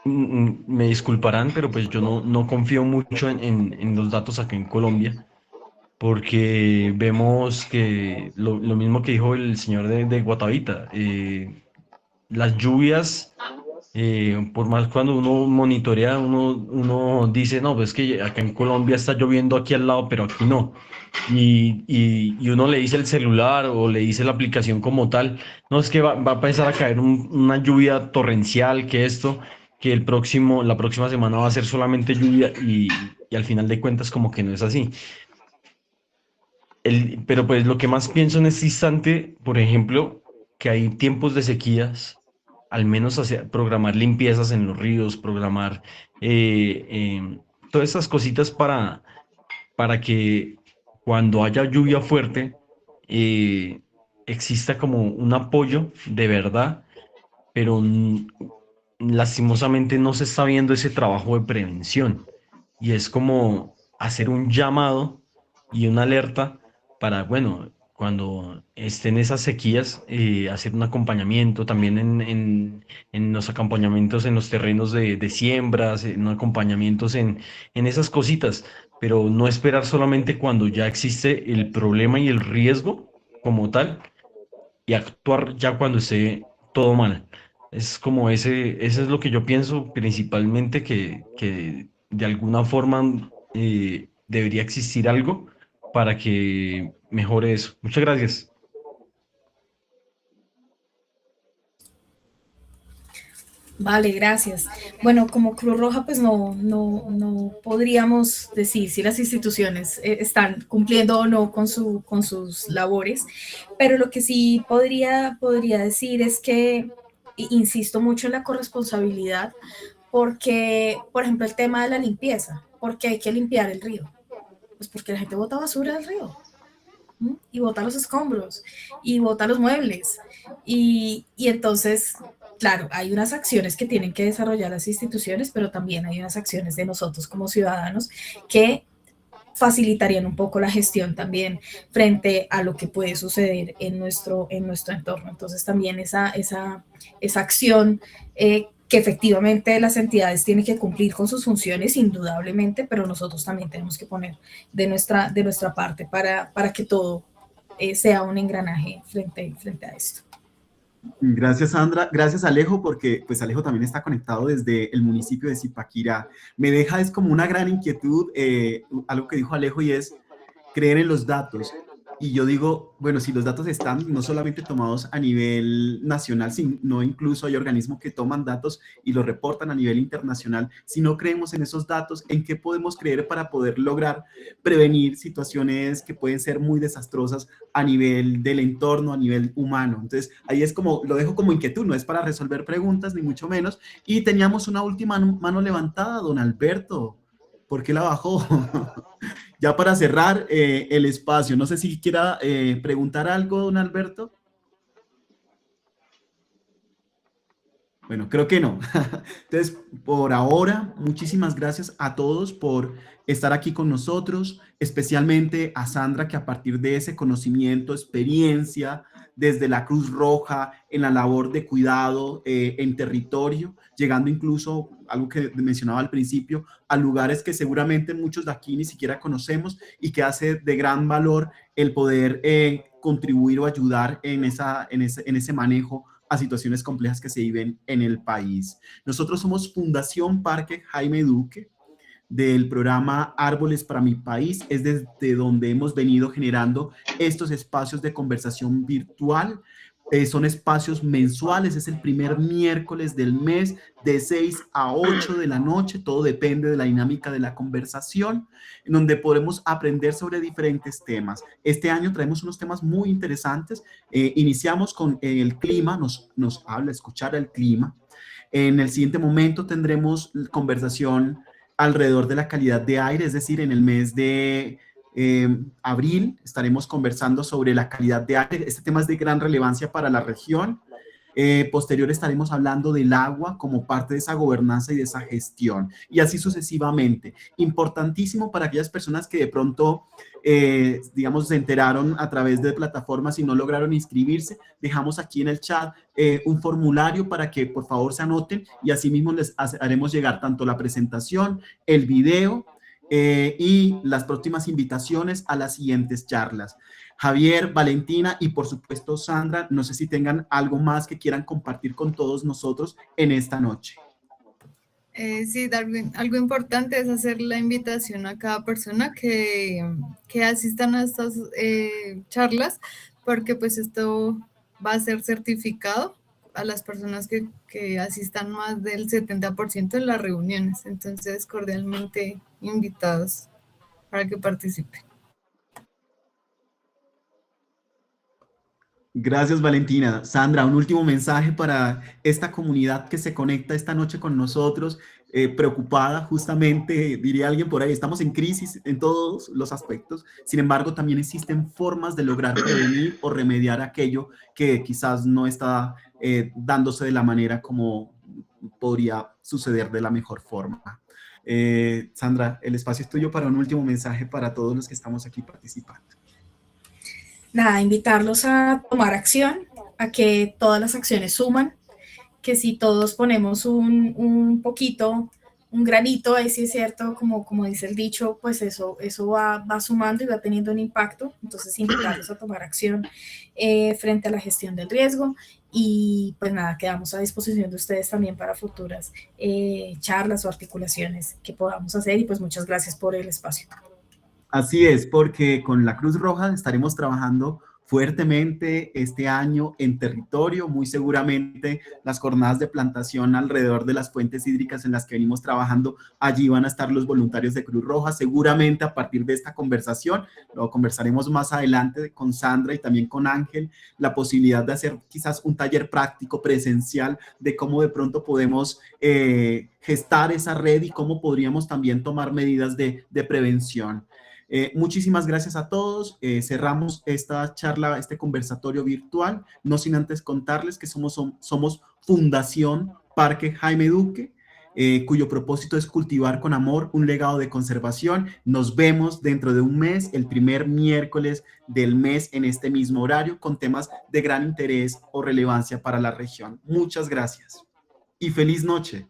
me disculparán, pero pues yo no confío mucho en los datos acá en Colombia, porque vemos que lo mismo que dijo el señor de Guatavita, las lluvias, por más cuando uno monitorea, uno dice, no, pues que acá en Colombia está lloviendo aquí al lado, pero aquí no. Y uno le dice el celular o le dice la aplicación como tal, no, es que va a empezar a caer una lluvia torrencial, que esto, que la próxima semana va a ser solamente lluvia y al final de cuentas como que no es así. Pero pues lo que más pienso en este instante, por ejemplo, que hay tiempos de sequías, al menos programar limpiezas en los ríos, programar todas esas cositas para que cuando haya lluvia fuerte exista como un apoyo de verdad, pero lastimosamente no se está viendo ese trabajo de prevención y es como hacer un llamado y una alerta para, bueno, cuando estén esas sequías, hacer un acompañamiento también en los acompañamientos en los terrenos de siembras, en acompañamientos en esas cositas, pero no esperar solamente cuando ya existe el problema y el riesgo como tal y actuar ya cuando esté todo mal. Es como ese es lo que yo pienso principalmente, que de alguna forma debería existir algo para que mejore eso. Muchas gracias. Vale, gracias. Bueno, como Cruz Roja, pues no podríamos decir si las instituciones están cumpliendo o no con sus labores, pero lo que sí podría decir es que insisto mucho en la corresponsabilidad, porque, por ejemplo, el tema de la limpieza, porque hay que limpiar el río, pues porque la gente bota basura al río. y bota los escombros, y bota los muebles. Y entonces, claro, hay unas acciones que tienen que desarrollar las instituciones, pero también hay unas acciones de nosotros como ciudadanos que facilitarían un poco la gestión también frente a lo que puede suceder en nuestro entorno. Entonces también esa acción que efectivamente las entidades tienen que cumplir con sus funciones, indudablemente, pero nosotros también tenemos que poner de nuestra parte para que todo sea un engranaje frente a esto. Gracias, Sandra. Gracias, Alejo, porque pues Alejo también está conectado desde el municipio de Zipaquirá. Me deja, es como una gran inquietud, algo que dijo Alejo, y es creer en los datos. Y yo digo, bueno, si los datos están no solamente tomados a nivel nacional, sino incluso hay organismos que toman datos y los reportan a nivel internacional. Si no creemos en esos datos, ¿en qué podemos creer para poder lograr prevenir situaciones que pueden ser muy desastrosas a nivel del entorno, a nivel humano? Entonces, ahí es como, lo dejo como inquietud, no es para resolver preguntas, ni mucho menos. Y teníamos una última mano levantada, don Alberto. ¿Por qué la bajó? Ya para cerrar el espacio, no sé si quiera preguntar algo, don Alberto. Bueno, creo que no. Entonces, por ahora, muchísimas gracias a todos por estar aquí con nosotros, especialmente a Sandra, que a partir de ese conocimiento, experiencia desde la Cruz Roja en la labor de cuidado en territorio, llegando incluso, algo que mencionaba al principio, a lugares que seguramente muchos de aquí ni siquiera conocemos y que hace de gran valor el poder contribuir o ayudar en ese manejo a situaciones complejas que se viven en el país. Nosotros somos Fundación Parque Jaime Duque, del programa Árboles para mi País. Es desde donde hemos venido generando estos espacios de conversación virtual. Son espacios mensuales, es el primer miércoles del mes de 6 a 8 de la noche, todo depende de la dinámica de la conversación, en donde podremos aprender sobre diferentes temas. Este año traemos unos temas muy interesantes. Iniciamos con el clima, nos habla escuchar el clima. En el siguiente momento tendremos conversación alrededor de la calidad de aire, es decir, en el mes de abril estaremos conversando sobre la calidad de aire. Este tema es de gran relevancia para la región. Posterior estaremos hablando del agua como parte de esa gobernanza y de esa gestión, y así sucesivamente. Importantísimo para aquellas personas que de pronto, digamos, se enteraron a través de plataformas y no lograron inscribirse, dejamos aquí en el chat un formulario para que por favor se anoten, y así mismo les haremos llegar tanto la presentación, el video, y las próximas invitaciones a las siguientes charlas. Javier, Valentina y por supuesto Sandra, no sé si tengan algo más que quieran compartir con todos nosotros en esta noche. Sí, Darwin, algo importante es hacer la invitación a cada persona que asistan a estas charlas, porque pues esto va a ser certificado a las personas que asistan más del 70% en las reuniones. Entonces, cordialmente invitados para que participen. Gracias, Valentina. Sandra, un último mensaje para esta comunidad que se conecta esta noche con nosotros, preocupada justamente, diría alguien por ahí, estamos en crisis en todos los aspectos, sin embargo, también existen formas de lograr prevenir o remediar aquello que quizás no está dándose de la manera como podría suceder de la mejor forma. Sandra, el espacio es tuyo para un último mensaje para todos los que estamos aquí participando. Nada, invitarlos a tomar acción, a que todas las acciones suman, que si todos ponemos un poquito, un granito, ahí sí es cierto, como dice el dicho, pues eso va sumando y va teniendo un impacto. Entonces, invitarlos a tomar acción frente a la gestión del riesgo. Y pues nada, quedamos a disposición de ustedes también para futuras charlas o articulaciones que podamos hacer, y pues muchas gracias por el espacio. Así es, porque con la Cruz Roja estaremos trabajando fuertemente este año en territorio. Muy seguramente las jornadas de plantación alrededor de las fuentes hídricas en las que venimos trabajando, allí van a estar los voluntarios de Cruz Roja. Seguramente a partir de esta conversación, lo conversaremos más adelante con Sandra y también con Ángel, la posibilidad de hacer quizás un taller práctico presencial de cómo de pronto podemos gestar esa red y cómo podríamos también tomar medidas de prevención. Muchísimas gracias a todos. Cerramos esta charla, este conversatorio virtual, no sin antes contarles que somos Fundación Parque Jaime Duque, cuyo propósito es cultivar con amor un legado de conservación. Nos vemos dentro de un mes, el primer miércoles del mes en este mismo horario, con temas de gran interés o relevancia para la región. Muchas gracias y feliz noche.